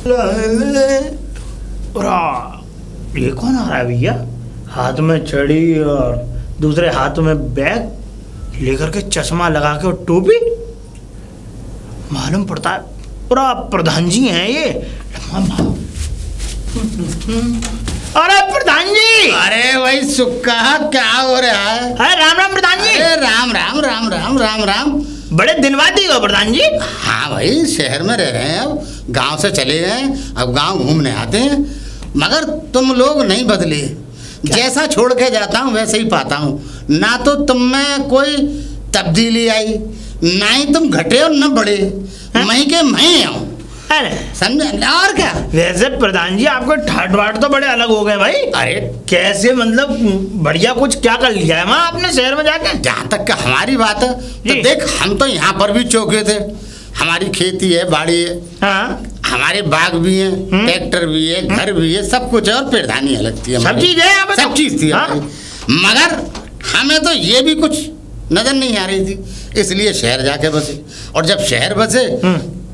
ये कौन आ रहा है भैया? हाथ में छड़ी और दूसरे हाथ में बैग लेकर के, चश्मा लगा के और टोपी। मालूम पड़ता है पूरा प्रधान जी हैं ये। अरे प्रधान जी! अरे भाई सुक्का, क्या हो रहा है? अरे राम राम प्रधान जी। अरे राम राम राम राम राम राम। बड़े दिन बाद ही हो प्रधान जी। हाँ भाई, शहर में रह रहे हैं, अब गांव से चले गए, अब गांव घूमने आते हैं। मगर तुम लोग नहीं बदले। जैसा छोड़ के जाता हूँ वैसे ही पाता हूँ। ना तो तुम में कोई तब्दीली आई, ना ही तुम घटे और न बढ़े। मैं के मैं हूँ, समझे? और क्या? वैसे प्रधान जी आपको ठाट बाट तो बड़े अलग हो गए भाई। अरे कैसे, मतलब बढ़िया कुछ क्या कर लिया है वहाँ आपने शहर में जाके? जहाँ तक का हमारी बात है तो देख, हम तो यहाँ पर भी चौके थे। हमारी खेती है, बाड़ी है, हाँ, हमारे बाग भी हैं, ट्रैक्टर भी है, घर भी है, सब कुछ है, और प्रधानी अलग थी, सब चीज है, सब चीज थी। हाँ? मगर हमें तो ये भी कुछ नजर नहीं आ रही थी, इसलिए शहर जाके बसे। और जब शहर बसे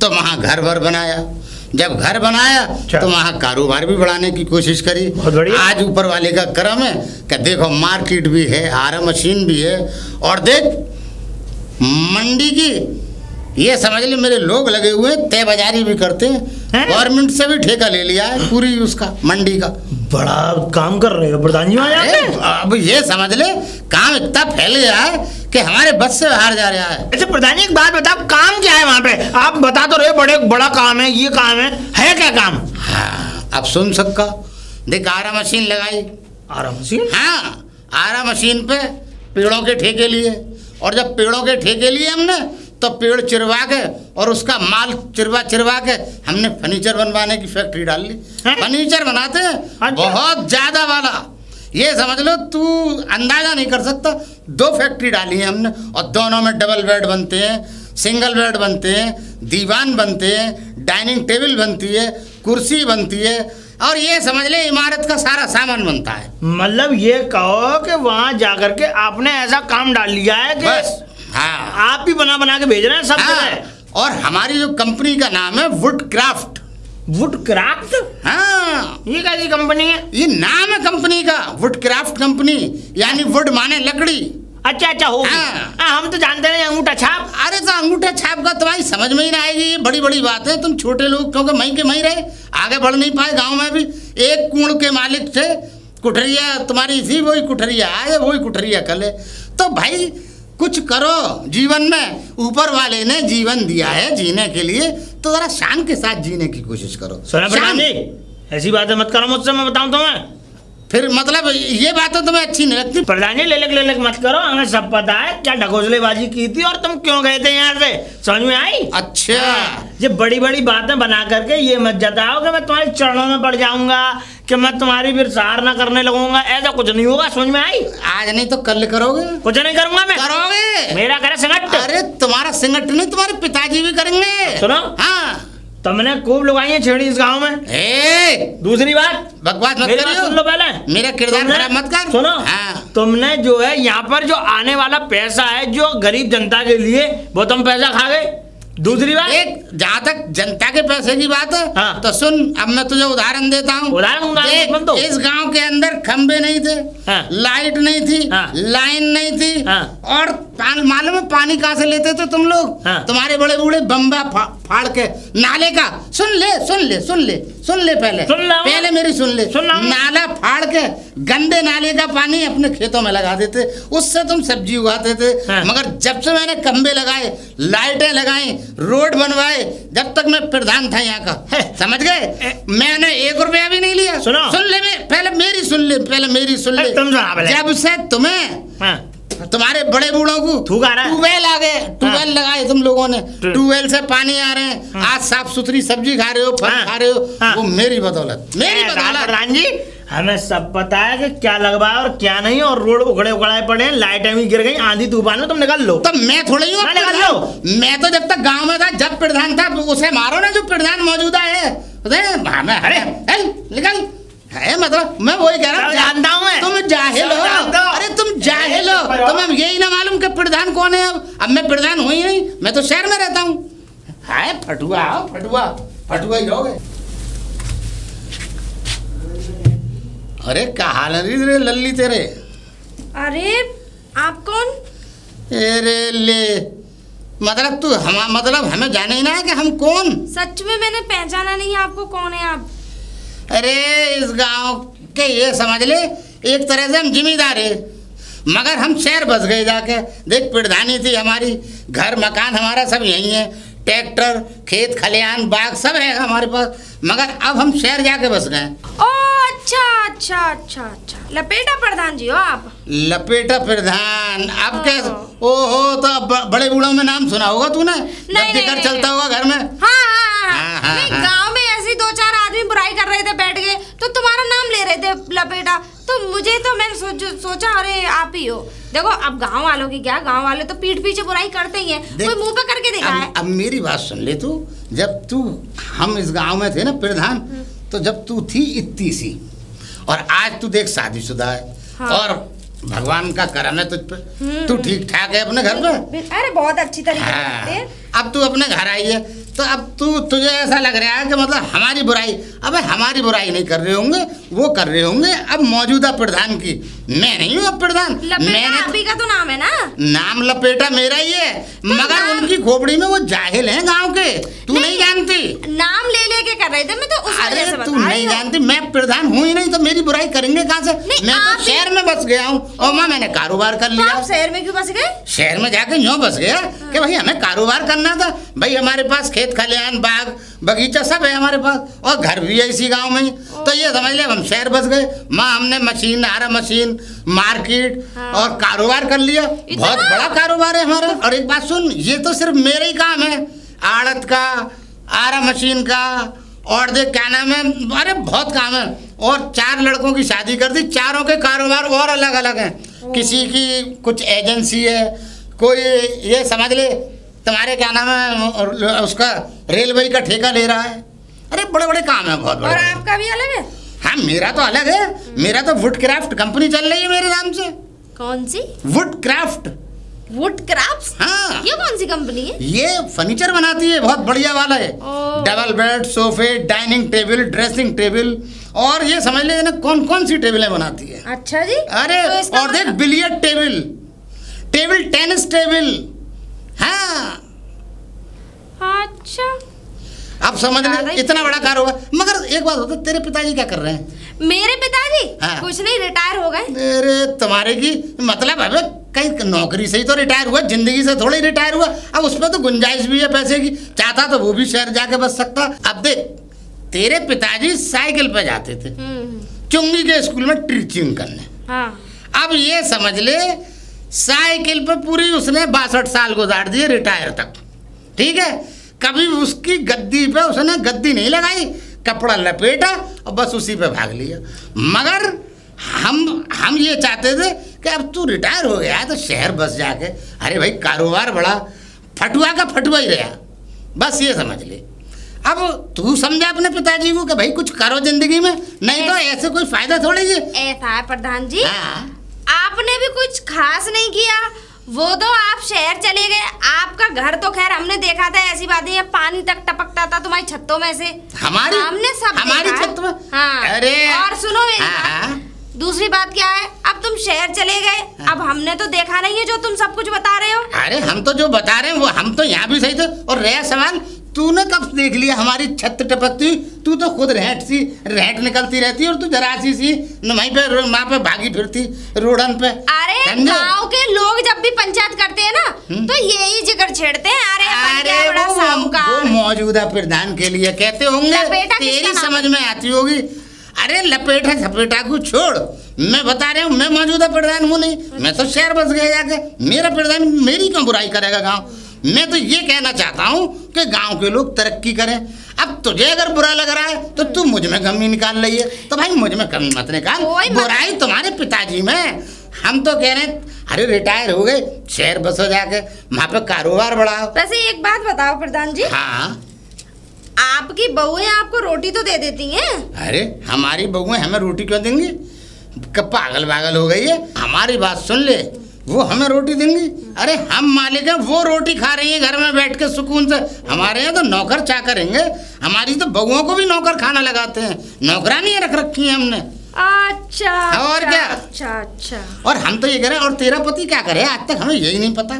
तो वहाँ घर भर बनाया। जब घर बनाया तो वहाँ कारोबार भी बढ़ाने की कोशिश करी। आज ऊपर वाले का करम है कि देखो मार्केट भी है, आरा मशीन भी है, और देख मंडी की ये समझ ले मेरे लोग लगे हुए, तय बाजारी भी करते हैं। गवर्नमेंट से भी ठेका ले लिया है पूरी उसका, मंडी का। बड़ा काम कर रहे हो प्रधान जी। अब ये समझ ले काम इतना फैल गया है कि हमारे बस से बाहर जा रहा है। अच्छा प्रधान जी एक बात बताओ, काम क्या है वहाँ पे? आप बता तो रहे बड़ा काम है, ये काम है क्या काम? हाँ, अब सुन सबका। देख आरा मशीन लगाई। आरा मशीन? हाँ, आरा मशीन पे पेड़ों के ठेके लिए, और जब पेड़ों के ठेके लिए हमने तो पेड़ चिरवा के और उसका माल चिरवा के हमने फर्नीचर बनवाने की फैक्ट्री डाल ली। फर्नीचर बनाते हैं बहुत ज्यादा वाला, ये समझ लो तू अंदाजा नहीं कर सकता। 2 फैक्ट्री डाली है हमने, और दोनों में डबल बेड बनते हैं, सिंगल बेड बनते हैं, दीवान बनते हैं, डाइनिंग टेबल बनती है, कुर्सी बनती है, और ये समझ ले इमारत का सारा सामान बनता है। मतलब ये कहो कि वहाँ जाकर के आपने ऐसा काम डाल लिया है कि बस, हाँ, आप ही बना के भेज रहे हैं सब। हाँ, और हमारी जो कंपनी का नाम है वुड क्राफ्ट। Wood craft? हाँ, ये कैसी कंपनी है? ये नाम है कंपनी का, वुड क्राफ्ट कंपनी, यानी वुड माने लकड़ी। अच्छा हो। हम तो जानते हैं अंगूठा छाप। अरे तो अंगूठा छाप का तुम्हारी समझ में ही ना आएगी, ये बड़ी बड़ी बात है। तुम छोटे लोग क्योंकि मई के मई रहे, आगे बढ़ नहीं पाए। गाँव में भी एक कुण के मालिक थे, कुठरिया तुम्हारी थी, वही कुठरिया आए, वही कुठरिया कले। तो भाई कुछ करो जीवन में, ऊपर वाले ने जीवन दिया है जीने के लिए, तो जरा शान के साथ जीने की कोशिश करो। ऐसी बातें मत करो मुझसे, मैं बताऊं तुम्हें। फिर मतलब ये बातें तुम्हें अच्छी नहीं लगती। प्रधान जी ले मत करो, हमें सब पता है क्या ढकोसलेबाजी की थी और तुम क्यों गए थे यहाँ से, समझ में आई? अच्छा, ये बड़ी बातें बना करके ये मत जताओ कि मैं तुम्हारे चरणों में पड़ जाऊंगा, कि मैं तुम्हारी फिर सराहना करने लगूंगा। ऐसा कुछ नहीं होगा, समझ में आई? आज नहीं तो कल करोगे। कुछ नहीं करूंगा मैं। करोगे? मेरा करे सिंगट। अरे तुम्हारा सिंगट नहीं, तुम्हारे पिताजी भी करेंगे। सुनो, हाँ, तुमने खूब लगाई है छेड़ी इस गांव में। दूसरी बात, बकवास मत करियो। सुन लो पहले, मेरा किरदार खराब मत कर। सुनो, तुमने जो है यहाँ पर जो आने वाला पैसा है जो गरीब जनता के लिए, वो तुम पैसा खा गए। दूसरी बात, एक जहाँ तक जनता के पैसे की बात है, हाँ, तो सुन, अब मैं तुझे उदाहरण देता हूँ। उदाहरण इस गांव के अंदर खंबे नहीं थे, हाँ, लाइट नहीं थी, हाँ, लाइन नहीं थी, हाँ, और मालूम है पानी कहाँ से लेते थे तुम लोग? हाँ, तुम्हारे बड़े बूढ़े बम्बा फाड़ के नाले का। सुन ले पहले मेरी सुन ले। नाला फाड़ के गंदे नाले का पानी अपने खेतों में लगा देते, उससे तुम सब्जी उगाते थे। हाँ, मगर जब से मैंने खंबे लगाए, लाइटें लगाई, रोड बनवाए, जब तक मैं प्रधान था यहाँ का, समझ गए, मैंने 1 रुपया भी नहीं लिया। सुन ले, पहले मेरी सुन ले। जब से तुम्हें तुम्हारे बड़े बूढ़ों को ट्यूबवेल आ गए, ट्यूबवेल लगाए तुम लोगों ने, ट्यूबवेल से पानी आ रहे हैं, आज साफ सुथरी सब्जी खा रहे हो, फल खा रहे हो, वो मेरी बदौलत। प्रधान जी हमें सब पता है कि क्या लगवाया और क्या नहीं, और रोड उगड़ाए पड़े हैं, लाइटें भी गिर गई, आंधी तूफान में, तुम निकल लो। तो मैं थोड़ी हूँ निकल लो। मैं तो जब तक गांव में था, जब प्रधान था, उसे मारो ना जो प्रधान मौजूदा है। अरे निकल है, मतलब मैं वही कह रहा हूँ, जानता हूँ मैं। तुम जाहिल हो, अरे तुम जाहिल हो, तुम्हें यही ना मालूम कि प्रधान कौन है। अब मैं प्रधान हुई नहीं, मैं तो शहर में रहता हूँ। हाय फटुआ ही रहोगे। अरे क्या हाल है रे लल्ली तेरे? अरे आप कौन? अरे ले मतलब तू मतलब हमें जाने ही ना है कि हम कौन? सच में मैंने पहचाना नहीं आपको, कौन है आप? अरे इस गांव के ये समझ ले एक तरह से हम जिम्मेदार है, मगर हम शहर बस गए जाके। देख प्रधानी थी हमारी, घर मकान हमारा सब यही है, ट्रैक्टर खेत खलियान बाग सब है हमारे पास, मगर अब हम शहर जाके बस गए। ओ अच्छा अच्छा अच्छा अच्छा, लपेटा प्रधान जी हो आप? लपेटा प्रधान अब कैसे? ओहो, तो अब बड़े बूढ़ों में नाम सुना होगा तूने, जब जिक्र चलता होगा घर में। हाँ, गांव में ऐसे 2-4 आदमी बुराई कर रहे थे बैठ के, तो तुम्हारा नाम ले रहे थे लपेटा, तो मुझे तो मैंने सोचा अरे आप ही हो। देखो अब गांव वालों की क्या, गांव वाले तो पीठ पीछे बुराई करते ही हैं, कोई मुंह पे करके देखा है? अब मेरी बात सुन ले तू, जब तू हम इस गांव में थे ना प्रधान, तो जब तू थी इतनी सी, और आज तू देख शादीशुदा है। हाँ। और भगवान का करम है तुझ पे, तू ठीक ठाक है अपने घर पे। अरे बहुत अच्छी तरीके से। अब तू अपने घर आई है, तो अब तुझे ऐसा लग रहा है कि मतलब हमारी बुराई, अबे हमारी बुराई नहीं कर रहे होंगे, वो कर रहे होंगे अब मौजूदा प्रधान की। मैं नहीं हूँ अब प्रधान। मैंने अभी का तो नाम है ना? नाम लपेटा मेरा ही है, मगर उनकी खोपड़ी में वो जाहिल हैं गांव के, तू नहीं जानती। नाम ले लेके कर रहे थे, मैं तो उस वजह से बता रही हूं। तू नहीं जानती, मैं प्रधान हूँ ही नहीं, तो मेरी बुराई करेंगे कहाँ से? मैं तो शहर में बस गया हूँ और माँ मैंने कारोबार कर लिया। आप शहर में क्यों बस गए? शहर में जाके यूँ बस गया कि भाई हमें कारोबार करना था, भाई हमारे पास खेत खलियान बाग बगीचा सब है हमारे पास, और घर भी है इसी गांव में ही, तो ये समझ ले हम शहर बस गए। माँ हमने मशीन, आरा मशीन, मार्केट और कारोबार कर लिया, बहुत बड़ा कारोबार है हमारा। और एक बात सुन, ये तो सिर्फ मेरे ही काम है, आड़त का, आरा मशीन का, और देख क्या नाम है, अरे बहुत काम है। और 4 लड़कों की शादी कर दी, चारों के कारोबार और अलग अलग हैं। किसी की कुछ एजेंसी है, कोई ये समझ ले तुम्हारे क्या नाम है उसका रेलवे का ठेका ले रहा है। अरे बड़े बड़े काम है, बहुत बड़े। और आपका भी अलग है? हाँ मेरा तो अलग है, मेरा तो वुड क्राफ्ट कंपनी चल रही है मेरे नाम से। कौन सी? Wood craft. Wood craft? हाँ। ये कौन सी कंपनी है? ये फर्नीचर बनाती है, बहुत बढ़िया वाला है। डबल बेड, सोफे, डाइनिंग टेबल, ड्रेसिंग टेबल, और ये समझ ले ना कौन कौन सी टेबलें बनाती है। अच्छा जी। अरे तो और देख billiard table, table tennis table. हाँ अच्छा, अब समझ ले इतना बड़ा कारोबार। मगर एक बात होता, तेरे पिताजी क्या कर रहे हैं? मेरे पिताजी? हाँ। कुछ नहीं, रिटायर हो गए। अरे तुम्हारे की मतलब है कहीं नौकरी से ही तो रिटायर हुआ, जिंदगी से थोड़ी रिटायर हुआ। अब उसमें तो गुंजाइश भी है पैसे की, चाहता तो वो भी शहर जाके बस सकता। अब देख तेरे पिताजी साइकिल पे जाते थे चुंगी के स्कूल में टीचिंग करने। हाँ। अब ये समझ ले साइकिल पे पूरी उसने 62 साल गुजार दिए रिटायर तक, ठीक है। कभी उसकी गद्दी पे उसने गद्दी नहीं लगाई, कपड़ा लपेटा और बस उसी पे भाग लिया। मगर हम ये चाहते थे कि अब तू रिटायर हो गया तो शहर बस जाके, अरे भाई कारोबार बड़ा फटुआ का फटुआ ही रहा, बस ये समझ ले। अब तू समझा अपने पिताजी को कि भाई कुछ करो जिंदगी में, नहीं तो ऐसे कोई फायदा थोड़ी है। ऐसा है प्रधान जी। हाँ। आपने भी कुछ खास नहीं किया, वो तो आप शहर चले गए। आपका घर तो खैर हमने देखा था, ऐसी बात नहीं है, पानी तक टपकता था तुम्हारी छतों में से। हमने सब हमारी छत में? हाँ। अरे और सुनो मेरी बात, दूसरी बात क्या है, अब तुम शहर चले गए, अब हमने तो देखा नहीं है जो तुम सब कुछ बता रहे हो। अरे हम तो जो बता रहे हैं वो हम तो यहाँ भी सही थे। और रहा सवाल, तूने कब देख लिया हमारी छत टपकती? तू तो खुद रहट निकलती रहती और तू जरा सी वहीं पे वहाँ पे भागी फिरती रोडन पे। अरे गांव के लोग जब भी पंचायत करते हैं ना तो यही जिक्र छेड़ते हैं, अरे वो मौजूदा प्रधान के लिए कहते होंगे, तेरी समझ में आती होगी। अरे लपेटा झपेटा को छोड़, मैं बता रहा हूँ मैं मौजूदा प्रधान हूँ नहीं, मैं तो शहर बस गया जाके। मेरा प्रधान मेरी क्यों बुराई करेगा गाँव? मैं तो ये कहना चाहता हूँ कि गांव के लोग तरक्की करें। अब तुझे अगर बुरा लग रहा है तो तू मुझ में कमी निकाल रही है, तो भाई मुझ में कमी मत निकाल, बुराई तुम्हारे पिताजी में। हम तो कह रहे हैं अरे रिटायर हो गए, शहर बसो जाके, वहाँ पे कारोबार बढ़ाओ। वैसे एक बात बताओ प्रधान जी। हाँ। आपकी बहुएं आपको रोटी तो दे देती हैं? अरे हमारी बहुएं हमें रोटी क्यों देंगी? कब पागल हो गई है? हमारी बात सुन ले, वो हमें रोटी देंगी? अरे हम मालिक हैं, वो रोटी खा रही है घर में बैठ के सुकून से। हमारे यहाँ तो नौकर चाकर रहेंगे, हमारी तो बहुओं को भी नौकर खाना लगाते हैं, नौकरानी रख रखी है हमने। अच्छा और क्या? अच्छा। और हम तो ये कह रहे हैं, और तेरा पति क्या करे? आज तक हमें यही नहीं पता।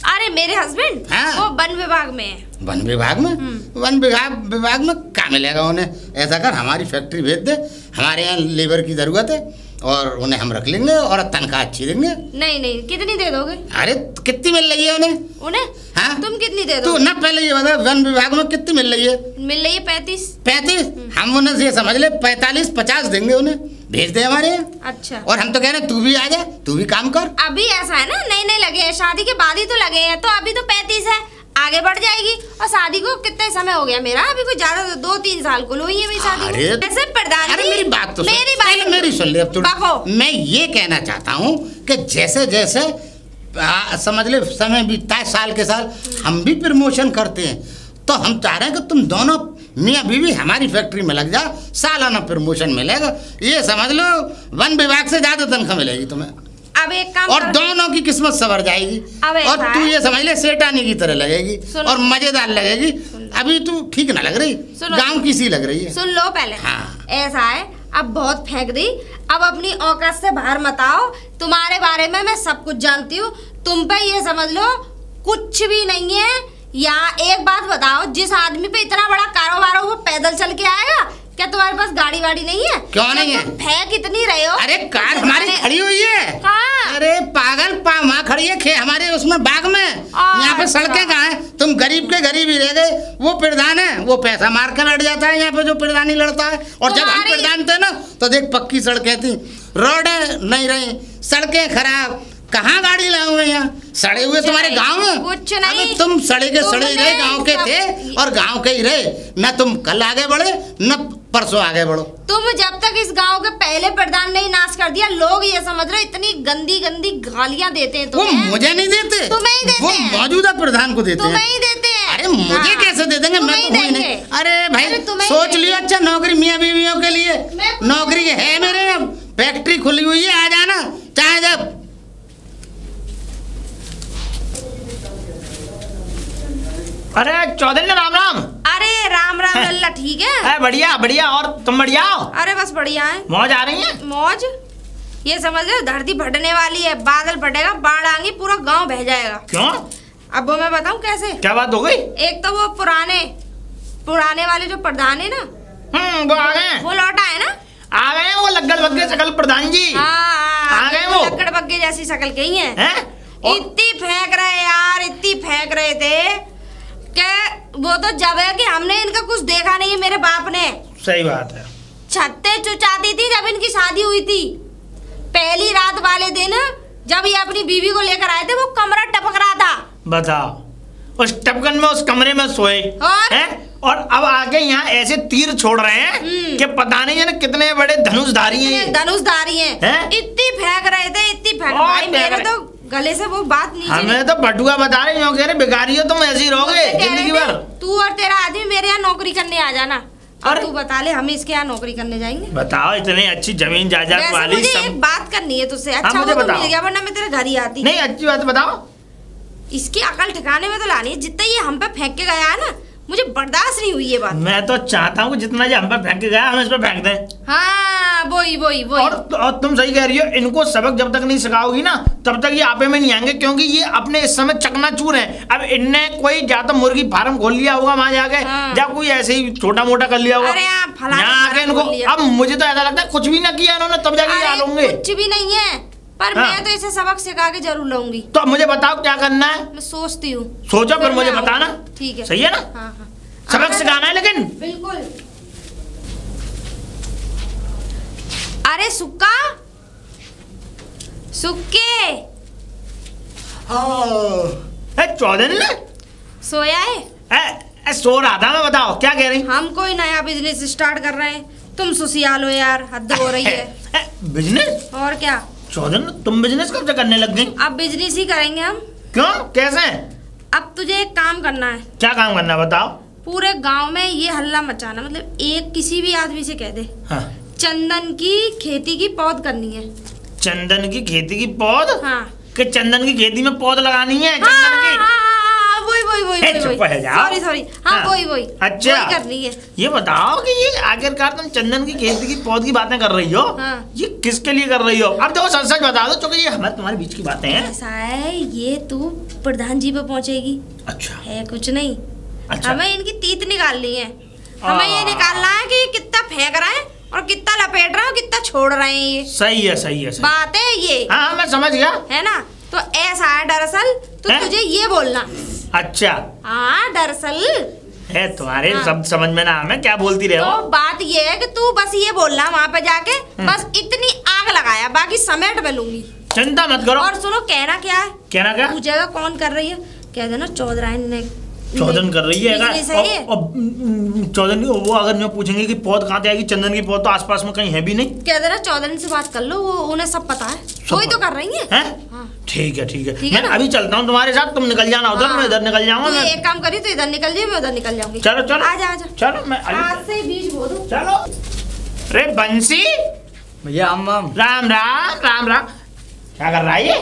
अरे मेरे हस्बैंड वो वन विभाग में है। वन विभाग में? वन विभाग में क्या मिलेगा उन्हें? ऐसा कर, हमारी फैक्ट्री भेज दे, हमारे यहाँ लेबर की जरूरत है और उन्हें हम रख लेंगे और तनख्वाह अच्छी देंगे। नहीं, कितनी दे दोगे? अरे कितनी मिल रही है उन्हें? हाँ? तुम कितनी दे दोगे? तू ना पहले ये बता, वन विभाग में कितनी मिल रही है? मिल रही है 35। हम उन्हें ये समझ ले 45-50 देंगे, उन्हें भेज दे हमारे यहाँ। अच्छा। और हम तो कह रहे हैं तू भी आ जा, तू भी काम कर। अभी ऐसा है ना, नए लगे हैं, शादी के बाद ही तो लगे हैं, तो अभी तो 35 है, आगे बढ़ जाएगी। और शादी को कितना समय हो गया मेरा? अभी कोई ज्यादा 2-3 साल को हुई है मेरी शादी को। ऐसे प्रधान जी, मेरी बात तो मेरी सुन ले। अब मैं ये कहना चाहता हूँ कि जैसे जैसे समझ ले समय बीतता है, साल के साल हम भी प्रमोशन करते हैं, तो हम चाह रहे हैं कि तुम दोनों मियाँ बीवी हमारी फैक्ट्री में लग जाओ, सालाना प्रमोशन मिलेगा। ये समझ लो वन विभाग से ज्यादा तनख्वाह मिलेगी तुम्हें। अब एक काम और दोनों की किस्मत सवर जाएगी। और तू ये समझ ले सेठानी की तरह लगेगी और मजेदार लगेगी। अभी तू ठीक ना लग रही, गांव की सी लग रही है। सुन लो पहले। हाँ। ऐसा है, अब बहुत फेंक दी, अब अपनी औकात से बाहर मत आओ। तुम्हारे बारे में मैं सब कुछ जानती हूँ, तुम पे ये समझ लो कुछ भी नहीं है। या एक बात बताओ, जिस आदमी पे इतना बड़ा कारोबार हो वो पैदल चल के आएगा क्या? तुम्हारे पास गाड़ी वाड़ी नहीं है? क्यों नहीं है? फेंक इतनी रहे हो। अरे कार हमारी खड़ी हुई है। अरे पागल, वहाँ खड़ी है हमारे उसमें बाग में। यहाँ पे सड़कें कहाँ है? तुम गरीब के गरीब ही रह गए। वो प्रधान है, वो पैसा मार के बैठ जाता है यहाँ पे, जो प्रधानी लड़ता है। और जब हम प्रधान थे ना, तो देख पक्की सड़कें थी, रोडें नहीं रही, सड़कें खराब, कहाँ गाड़ी लाए हुए यहाँ? सड़े हुए तुम्हारे गांव में कुछ नहीं। तुम सड़े के सड़े रहे, गांव के थे और गांव के ही रहे। न तुम कल आगे बढ़े न परसों आगे बढ़ो। तुम जब तक इस गांव के पहले प्रधान ने नाश कर दिया, लोग ये समझ रहे इतनी गंदी गंदी गालियां देते हैं। वो मुझे नहीं देते, तुम्हें ही देते हैं। वो मौजूदा प्रधान को देते हैं। तुम्हें ही देते हैं। अरे मुझे कैसे दे देंगे? मैं तो नहीं। अरे भाई सोच लियो, अच्छा नौकरी मियाँ बीवियों के लिए नौकरी है मेरे, फैक्ट्री खुली हुई है, आ जाना चाहे जब। अरे चौधरी राम राम। अरे राम राम लल्ला, ठीक है? बढ़िया बढ़िया। और तुम बढ़िया हो? अरे बस बढ़िया है। मौज आ रही है? मौज ये समझ लो, धरती फटने वाली है, बादल फटेगा, बाढ़ आएंगी, पूरा गांव बह जाएगा। क्यों? अब वो मैं बताऊं कैसे? क्या बात हो गई? एक तो वो पुराने वाले जो प्रधान है ना, वो आ गए, वो लौटा है ना, आ गए वो लग्गड़ बग्गे शकल प्रधान जी। आ गए वो लग्गड़ बग्गे जैसी शकल के ही है। इतनी फेंक रहे यार, इतनी फेंक रहे थे कि वो तो जब है कि हमने इनका कुछ देखा नहीं है, मेरे बाप ने। सही बात है। छत्ते चुचाती थी जब इनकी शादी हुई थी। पहली रात वाले दिन जब ये अपनी बीवी को लेकर आए थे, वो कमरा टपक रहा था। बताओ, उस टपकन में उस कमरे में सोए और अब आके यहाँ ऐसे तीर छोड़ रहे हैं कि पता नहीं है ना कितने बड़े धनुषधारी हैं। धनुषधारी हैं। इतनी फेंक रहे थे, इतनी फेंक। भाई मेरे तो गले से वो बात नहीं। हमें तो बटुआ बता रहे हो, कह रहे बिगाड़ी हो तुम, ऐसे ही रहोगे जिंदगी भर। तू और तेरा आदमी मेरे यहाँ नौकरी करने आ जाना। और तू बता ले, हम इसके यहाँ नौकरी करने जाएंगे। बताओ, इतनी अच्छी जमीन जायदाद वाली। मुझे एक बात करनी है तुझसे। अच्छा मुझे मिल गया, वरना मैं तेरे घर ही आती। नहीं, अच्छी बात बताओ। इसकी अकल ठिकाने में तो लानी है। जितना ये हम पे फेंक के गया है ना, मुझे बर्दाश्त नहीं हुई ये बात। मैं तो चाहता हूँ जितना ये हम पे फेंक के गया, हम इस पे फेंक दें। हाँ वही। और तुम सही कह रही हो, इनको सबक जब तक नहीं सिखाओगी ना, तब तक ये आपे में नहीं आएंगे, क्योंकि ये अपने इस समय चकनाचूर हैं। अब इनने कोई या तो मुर्गी फार्म खोल लिया होगा वहां जाके, या कोई ऐसे ही छोटा मोटा कर लिया होगा यहाँ आके इनको। अब मुझे तो ऐसा लगता है कुछ भी ना किया इन्होंने, तब जाके ये होंगे। कुछ भी नहीं है, पर मैं तो इसे सबक सिखा के जरूर लाऊंगी। तो अब मुझे बताओ क्या करना है? मैं सोचती हूँ। सोचो फिर मुझे बताना। ठीक है, सही है ना? हाँ। सबक सिखाना है लेकिन बिल्कुल। अरे सुक्का सुक्के चौधरी ने सोया है? सो रहा था मैं। बताओ क्या कह रही? हम कोई नया बिजनेस स्टार्ट कर रहे हैं। तुम सुसियाल हो यार, हद हो रही है। बिजनेस? और क्या चौधरी, तुम बिजनेस कब से करने लग गई? अब बिजनेस ही करेंगे हम। क्यों, कैसे? अब तुझे एक काम करना है। क्या काम करना है बताओ? पूरे गांव में ये हल्ला मचाना, मतलब एक किसी भी आदमी से कह दे। हाँ। चंदन की खेती की पौध करनी है। चंदन की खेती की पौध? हाँ। कि चंदन की खेती में पौध लगानी है? हाँ, चंदन की? वही। चुप है जाओ। सॉरी हाँ वही अच्छा वही करनी है। ये बताओ कि ये आखिरकार तुम चंदन की खेती की पौध की बातें कर रही हो, ये किसके लिए कर रही हो? अब देखो सच सच बता दो, क्योंकि ये हमारे तुम्हारे बीच की बातें हैं। ऐसा है, ये तू प्रधान जी पे पहुंचेगी। अच्छा है कुछ नहीं। अच्छा। हमें इनकी तीत निकालनी है। हमें ये निकालना है कि कितना फेंक रहे हैं और कितना लपेट रहे हैं और कितना छोड़ रहे हैं। ये सही है बात है ये। हाँ मैं समझ गया, है ना? तो ऐसा है दरअसल, तो तुझे ये बोलना। अच्छा हाँ दरअसल है, तुम्हारे शब्द समझ में ना हमें क्या बोलती रहे हो। तो बात ये है कि तू बस ये बोलना वहाँ पे जाके, बस इतनी आग लगाया, बाकी समेट में लूंगी, चिंता मत करो। और सुनो, कहना क्या है? कहना क्या? पूछेगा कौन कर रही है, कह देना चौधराइन ने। चौधन कर रही है चौधन। वो अगर मैं पूछेंगे कि पौध कहाँ से आएगी, चंदन की पौध तो आसपास में कहीं है भी नहीं। कह देना चौधरी से बात कर लो, वो उन्हें सब पता है, वही तो कर रही है। ठीक है मैं अभी चलता हूँ तुम्हारे साथ, तुम निकल जाना उधर, मैं इधर निकल जाऊंगा। मैं एक काम करी तो इधर निकल जाइए, मैं उधर निकल जाऊंगी। चलो आजा चलो मैं आज से बीज बो दो। चलो। अरे बंसी भैया, राम राम। क्या कर रहा है ये?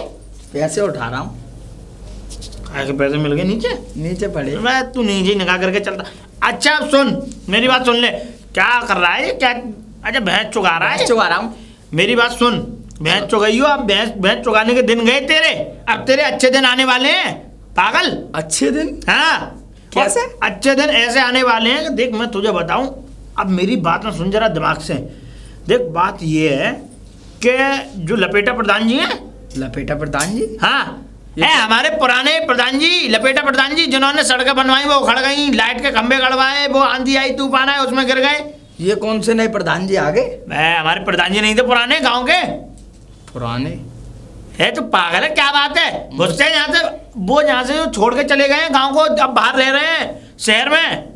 पैसे उठा रहा हूँ। आगे पैसे मिल गए नीचे पड़े। मैं तू नीचे निकाल करके चलता। अच्छा सुन, मेरी बात सुन ले। क्या कर रहा है ये? क्या? अच्छा भैंस चुगा रहा हूँ। मेरी बात सुन, भैंस चुगाई हो। अब भैंस चुगाने के दिन गए तेरे, अब तेरे अच्छे दिन आने वाले हैं पागल। अच्छे दिन? हाँ कैसे अच्छे दिन? ऐसे आने वाले हैं। देख मैं तुझे बताऊं, अब मेरी बात ना सुन जरा दिमाग से। देख बात ये है कि जो लपेटा प्रधान जी हैं, लपेटा प्रधान जी? हाँ है हमारे पुराने प्रधान जी, लपेटा प्रधान जी, जिन्होंने सड़कें बनवाई वो उखड़ गई, लाइट के खंभे गड़वाए, वो आंधी आई तूफान आए उसमें गिर गए। ये कौन से नए प्रधान जी आ गए? हमारे प्रधान जी नहीं थे पुराने गांव के? पुराने है तो पागल है, क्या बात है? घुसते यहाँ से, वो यहाँ से छोड़ के चले गए गांव को, अब बाहर रह रहे हैं शहर में।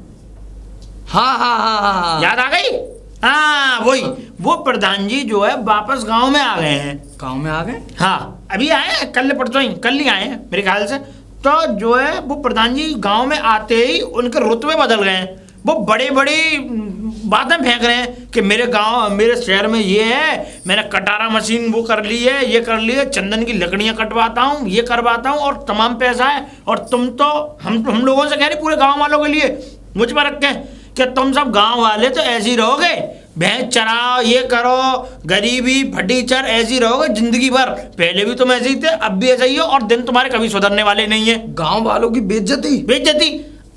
हाँ याद आ गई? हाँ वही, वो प्रधान जी जो है वापस गांव में आ गए हैं। गांव में आ गए? हाँ अभी आए हैं, कल ही आए हैं मेरे ख्याल से। तो जो है वो प्रधान जी गांव में आते ही उनके रुतबे बदल गए हैं। वो बड़ी बातें फेंक रहे हैं कि मेरे गांव मेरे शहर में ये है, मैंने कटारा मशीन वो कर ली है, ये कर ली है, चंदन की लकड़ियां कटवाता हूँ, ये करवाता हूँ, और तमाम पैसा है। और तुम तो हम लोगों से कह रहे पूरे गाँव वालों के लिए मुझ पर रखें कि तुम सब गांव वाले तो ऐसे ही रहोगे, भैंस चराओ, ये करो, गरीबी फटीचर ऐसी रहोगे जिंदगी भर। पहले भी तुम ऐसे ही थे, अब भी ऐसा ही हो, और दिन तुम्हारे कभी सुधरने वाले नहीं है। गांव वालों की बेइज्जती।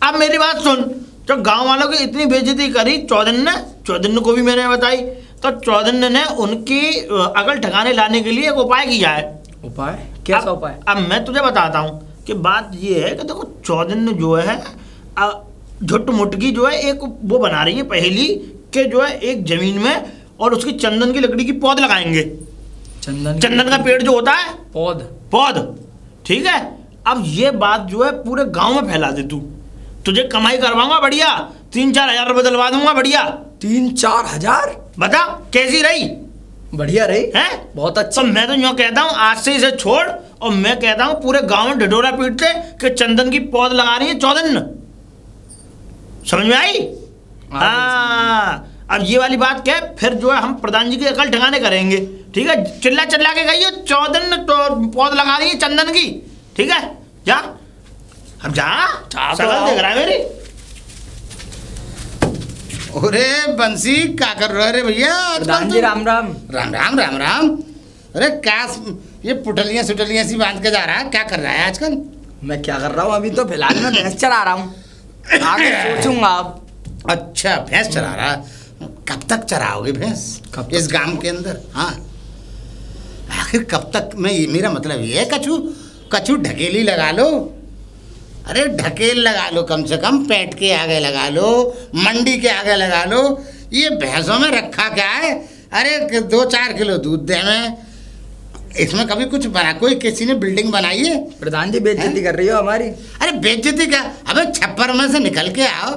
अब मेरी बात सुन, तो गांव वालों की इतनी बेइज्जती करी चौधन को भी मैंने बताई, तो चौधन ने उनकी अकल ठिकाने लाने के लिए एक उपाय किया है। उपाय? कैसा उपाय? अब मैं तुझे बताता हूँ कि बात ये है कि देखो चौधन जो है झुट मुटकी जो है एक वो बना रही है पहेली के, जो है एक जमीन में और उसकी चंदन की लकड़ी की पौध लगाएंगे। चंदन का पेड़ जो होता है, पौध ठीक है। अब ये बात जो है पूरे गांव में फैला दे तू, तुझे कमाई करवाऊंगा बढ़िया, 3-4 हजार रुपए दिलवा दूंगा बढ़िया। 3-4 हजार? बता कैसी रही? बढ़िया रही है, बहुत अच्छा। तो मैं तो यूँ कहता हूँ आज से इसे छोड़, और मैं कहता हूँ पूरे गांव में ढिढोरा पीटते कि चंदन की पौध लगा रही है चौधन। समझ में आई? हाँ अब ये वाली बात क्या है, फिर जो है हम प्रधान जी की अकल ठिकाने करेंगे। ठीक है, चिल्ला के गई हो चौधन तो पौध लगा रही है चंदन की। ठीक है जा, अब जा, सकल देख रहा है मेरी। अरे बंसी क्या कर रहे रे भैया? प्रधान जी राम राम। राम। अरे क्या ये पुटलियां सुटलियां सी बांध के जा रहा है, क्या कर रहा है आजकल? मैं क्या कर रहा हूँ, अभी तो फिलहाल मैं भैंस चरा रहा हूँ, आगे सोचूंगा अब। अच्छा भैंस चरा रहा, कब तक चराओगे भैंस इस गांव के अंदर? हाँ आखिर कब तक? मेरा मतलब ये कछु ढकेली लगा लो। अरे ढकेल लगा लो, कम से कम पेट के आगे लगा लो, मंडी के आगे लगा लो। ये भैंसों में रखा क्या है? अरे 2-4 किलो दूध दे में, इसमें कभी कुछ बना? कोई किसी ने बिल्डिंग बनाई है? प्रधान जी बेइज्जती कर रही हो हमारी। अरे बेइज्जती क्या, अबे छप्पर में से निकल के आओ,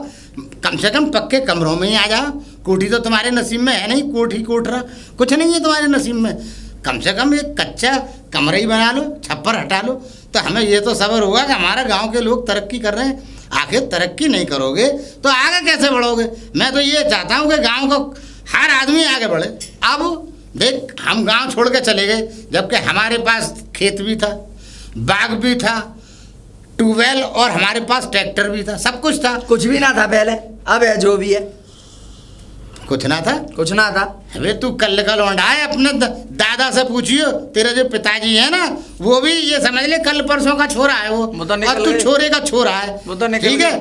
कम से कम पक्के कमरों में ही आ जाओ। कोठी तो तुम्हारे नसीब में है नहीं, कोठरा कुछ नहीं है तुम्हारे नसीब में। कम से कम एक कच्चा कमरा ही बना लो, छप्पर हटा लो, तो हमें ये तो सब्र होगा कि हमारे गांव के लोग तरक्की कर रहे हैं। आखिर तरक्की नहीं करोगे तो आगे कैसे बढ़ोगे? मैं तो ये चाहता हूँ कि गांव को हर आदमी आगे बढ़े। अब देख हम गांव छोड़ के चले गए, जबकि हमारे पास खेत भी था, बाग भी था, ट्यूबवेल और हमारे पास ट्रैक्टर भी था, सब कुछ था। कुछ भी ना था पहले, अब है जो भी है। कुछ ना था, कुछ ना था। अबे तू कल लौंडा है, अपने दादा से पूछियो, तेरे जो पिताजी है ना वो भी ये समझ ले कल परसों का छोरा है वो तो और तू छोरे का छोरा है, वो तो ठीक है।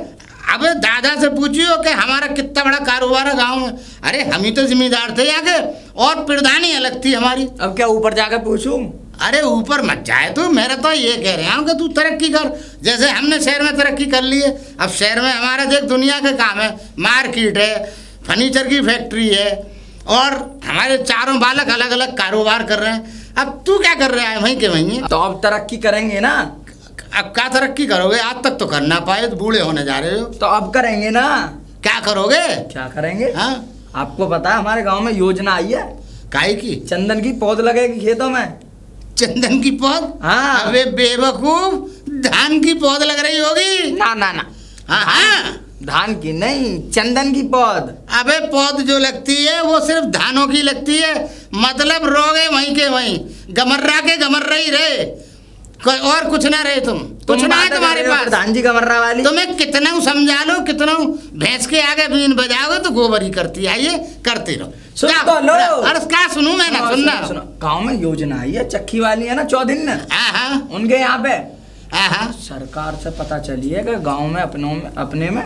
अब दादा से पूछियो कि हमारा कितना बड़ा कारोबार है गांव में। अरे हम ही तो जिम्मेदार थे यहाँ के, और प्रधानी अलग थी हमारी। अब क्या ऊपर जाकर पूछूं? अरे ऊपर मत जाए तू, मेरा तो ये कह रहा हूँ कि तू तरक्की कर, जैसे हमने शहर में तरक्की कर ली है। अब शहर में हमारा देख दुनिया के काम है, मार्केट है, फर्नीचर की फैक्ट्री है, और हमारे चारों बालक अलग अलग कारोबार कर रहे हैं। अब तू क्या कर रहा है वहीं के वहीं? तो अब तरक्की करेंगे ना। अब क्या तरक्की करोगे? आज तक तो कर ना पाए, तो बूढ़े होने जा रहे हो। तो अब करेंगे ना। क्या करोगे? क्या करेंगे? हाँ आपको पता है हमारे गांव में योजना आई है, काहे की? चंदन की पौध लगेगी खेतों में। चंदन की पौध? हाँ। अबे बेवकूफ, धान की पौध लग रही होगी। ना ना ना, हाँ हाँ, धान की नहीं, चंदन की पौध। अबे पौध जो लगती है वो सिर्फ धानों की लगती है, मतलब रोगे वहीं के वहीं, गमर्रा के गमर्रा ही रहे, और कुछ ना रहे। कुछ ना है तुम्हारे पास। प्रधान जी गमर्रा वाली। तुम्हें कितना समझा लो, कितना भैंस के आगे बीन बजाओगे तो गोबर ही करती है, ये करते रहो। सुन तो लो। अरे क्या सुनूं मैं? ना सुनना। गांव में योजना आई है, चक्की वाली है ना चौधरी ने, हाँ उनके यहाँ पे हाँ, सरकार से पता चली है कि गांव में अपने में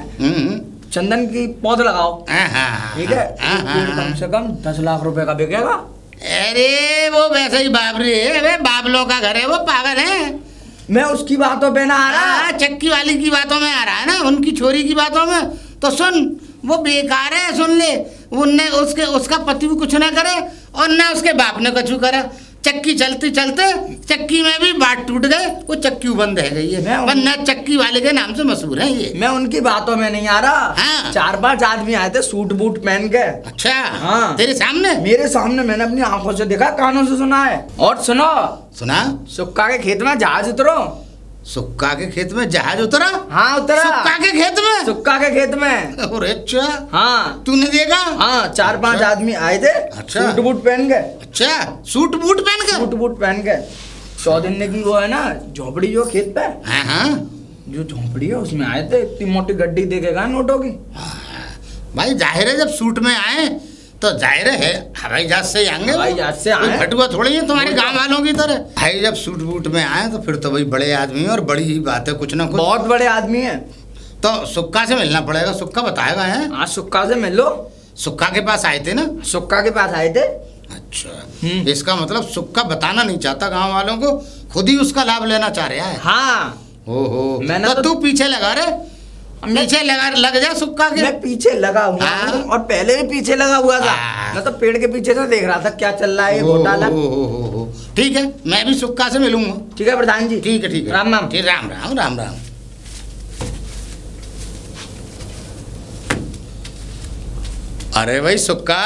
चंदन की पौध लगाओ, ठीक है। एक पेड़ कम से कम 10 लाख रुपए का बिकेगा। अरे वो वैसे ही बाबरी है, वे बाबलों का घर है, वो पागल है। मैं उसकी बातों पे ना आ रहा, चक्की वाली की बातों में आ रहा है ना, उनकी छोरी की बातों में। तो सुन, वो बेकार है, सुन ले। उनने उसका पति भी कुछ ना करे और ना उसके बाप ने कुछ करे। चक्की चलते चलते चक्की में भी बाट टूट गए, वो चक्की बंद है गई है, वरना चक्की वाले के नाम से मशहूर है ये। मैं उनकी बातों में नहीं आ रहा। हाँ। 4-5 आदमी आए थे सूट बूट पहन के। अच्छा हाँ। तेरे सामने? मेरे सामने, मैंने अपनी आंखों से देखा, कानों से सुना है। और सुनो, सुना? सुक्का के खेत में जहाज उतरो। सुक्का के खेत में जहाज उतरा? हाँ उतरा। सुक्का के खेत में? सुक्का के खेत में। अरे अच्छा। हाँ तूने देखा? हाँ, 4-5 आदमी आए थे। अच्छा। सूट बूट पहन के। अच्छा, सूट बूट पहन के? सूट बूट पहन के। चौधरी ने की वो है ना झोपड़ी जो खेत पे, हाँ, जो झोपड़ी है उसमें आए थे। इतनी मोटी गड्डी देखेगा नोटों की। भाई जाहिर है, जब सूट में आए तो जाहिर है हवाई जहाज से आएंगे। हवाई जहाज से आए, फटुआ थोड़ी है तुम्हारे गांव वालों की तरह। भाई जब सूट बूट में आए तो फिर तो भाई बड़े आदमी है, और बड़ी ही बात है, कुछ ना कुछ बहुत बड़े आदमी है। तो सुक्का से मिलना पड़ेगा, सुक्का बताएगा है। हाँ, सुक्का से मिल लो। सुक्का के पास आए थे ना? सुक्का के पास आए थे। अच्छा, इसका मतलब सुक्का बताना नहीं चाहता गांव वालों को, खुद ही उसका लाभ लेना चाह रहा है। हाँ। ओहो, मैंने तो तू पीछे लगा रे, पीछे लग जा सुक्का के। मैं पीछे लगा हुआ हूं, और पहले भी पीछे लगा हुआ था। मैं तो पेड़ के पीछे से देख रहा था क्या चल रहा है घोटाला। ठीक है, मैं भी सुक्का से मिलूंगा। ठीक है प्रधान जी। ठीक है, ठीक है। राम राम। ठीक, राम राम, राम राम। अरे भाई सुक्का,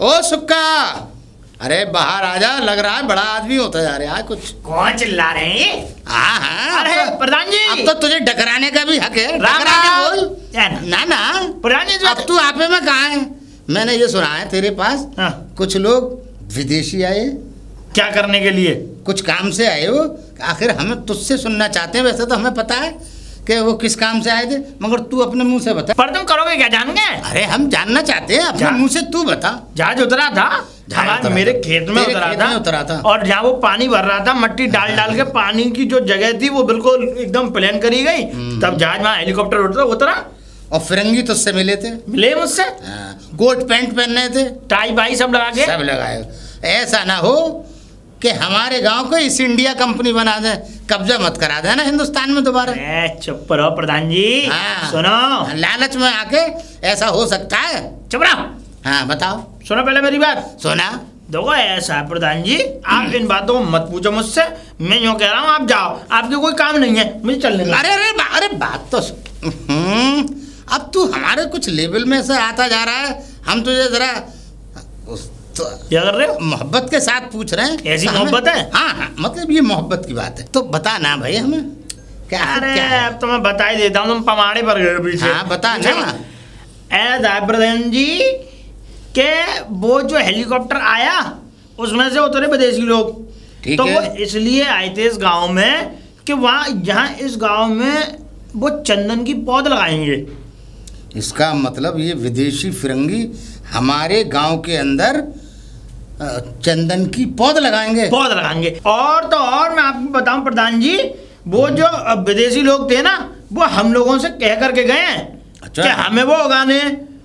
ओ सुक्का, अरे बाहर आ जा, लग रहा है बड़ा आदमी होता जा रहा है कुछ। कौन चिल्ला रहे हैं? हाँ हाँ, अरे प्रधान जी, अब तो तुझे डकराने का भी हक है। राम डकरा के राम। बोल। ना ना प्रधान जी, अब तू आपे में कहाँ है? मैंने ये सुना है तेरे पास हाँ। कुछ लोग विदेशी आए, क्या करने के लिए? कुछ काम से आए हो। आखिर हमें तुझसे सुनना चाहते हैं, वैसे तो हमें पता है कि वो किस काम से आए थे, मगर तू अपने मुंह से बता। पर तुम करोगे क्या जान गए? अरे हम जानना चाहते हैं, अपने मुंह से तू बता। जहाज उतरा था, मेरे खेत में उतरा था, और जहाँ वो पानी भर रहा था, मट्टी डाल डाल के पानी की जो जगह थी वो बिल्कुल एकदम प्लान करी गई, तब जहाज वहाँ हेलीकॉप्टर उतरा। और फिरंगी तुझसे मिले थे? मिले मुझसे। कोट पैंट पहने थे, टाई बाई सब लगा के, सब लगाए। ऐसा ना हो कि हमारे गांव को ईस्ट इंडिया कंपनी बना दे, कब्जा मत करा देना हिंदुस्तान में दोबारा। चुप रहो प्रधान जी। हाँ। सुनो, लालच में आके ऐसा हो सकता है। चुप रहो। हाँ बताओ। सुनो पहले मेरी बात। सुना। देखो ऐसा है प्रधान जी, आप इन बातों को मत पूछो मुझसे, मैं यूँ कह रहा हूँ आप जाओ, आपके कोई काम नहीं है, मुझे चलने दो। अरे बात तो अब तू हमारे कुछ लेवल में से आता जा रहा है, हम तुझे जरा क्या कर रहे हो? मोहब्बत के साथ पूछ रहे हैं। ऐसी मोहब्बत है? हाँ हाँ, मतलब ये मोहब्बत की बात है, तो बता ना भाई हमें क्या। अरे अब तो मैं बता ही देता हूँ, तुम पमाड़े पर गए पीछे। हाँ बता ना। ऐसा है प्रधान जी के वो जो हेलीकॉप्टर आया उसमें से उतरे विदेशी लोग, तो वो इसलिए आए थे इस गांव में कि वहाँ यहाँ इस गांव में वो चंदन की पौध लगाएंगे। इसका मतलब ये विदेशी फिरंगी हमारे गांव के अंदर चंदन की पौध लगाएंगे। और तो और मैं आपको बताऊं प्रधान जी, वो जो विदेशी लोग थे ना, वो हम लोगों से कह करके गए हैं कि हमें वो उगाने।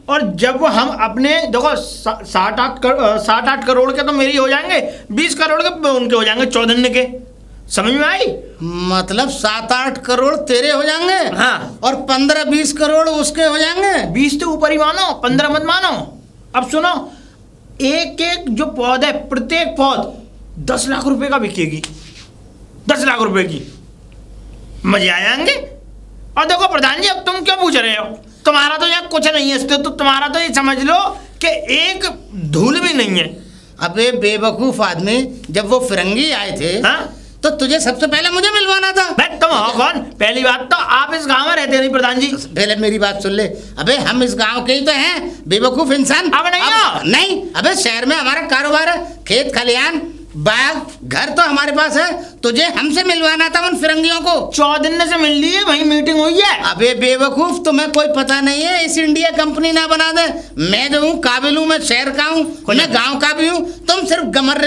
और जब वो हम अपने देखो 7-8 करोड़ के तो मेरी हो जाएंगे, 20 करोड़ के उनके हो जाएंगे चौधन्य के। समझ में आई? मतलब 7-8 करोड़ तेरे हो जाएंगे। हाँ। और 15-20 करोड़ उसके हो जाएंगे। 20 तो ऊपर ही मानो, 15 मत मानो। अब सुनो, एक एक जो पौध है, प्रत्येक पौध 10 लाख रुपए का बिकेगी। 10 लाख रुपए की। मजे आ जाएंगे। और देखो प्रधान जी, अब तुम क्यों पूछ रहे हो? तुम्हारा तो यहाँ कुछ नहीं है, तो तुम्हारा तो ये समझ लो कि एक धूल भी नहीं है। अबे बेवकूफ आदमी, जब वो फिरंगी आए थे, हाँ? तो तुझे सबसे पहले मुझे मिलवाना था। तुम हो कौन? पहली बात तो आप इस गांव में रहते नहीं प्रधान जी। पहले मेरी बात सुन ले। अबे हम इस गांव के ही तो हैं, बेवकूफ इंसान। अब नहीं। अबे शहर में हमारा कारोबार है, खेत खलियान बाग घर तो हमारे पास है। तुझे हमसे मिलवाना था उन फिरंगियों को। चौधन्य से मिल लिए, वही मीटिंग हुई है। अबे बेवकूफ, तुम्हें कोई पता नहीं है, इस इंडिया कंपनी ना बना दे। मैं जो हूँ काबिल हूँ, मैं शहर का हूँ, मैं गांव का भी हूँ। तुम सिर्फ गमर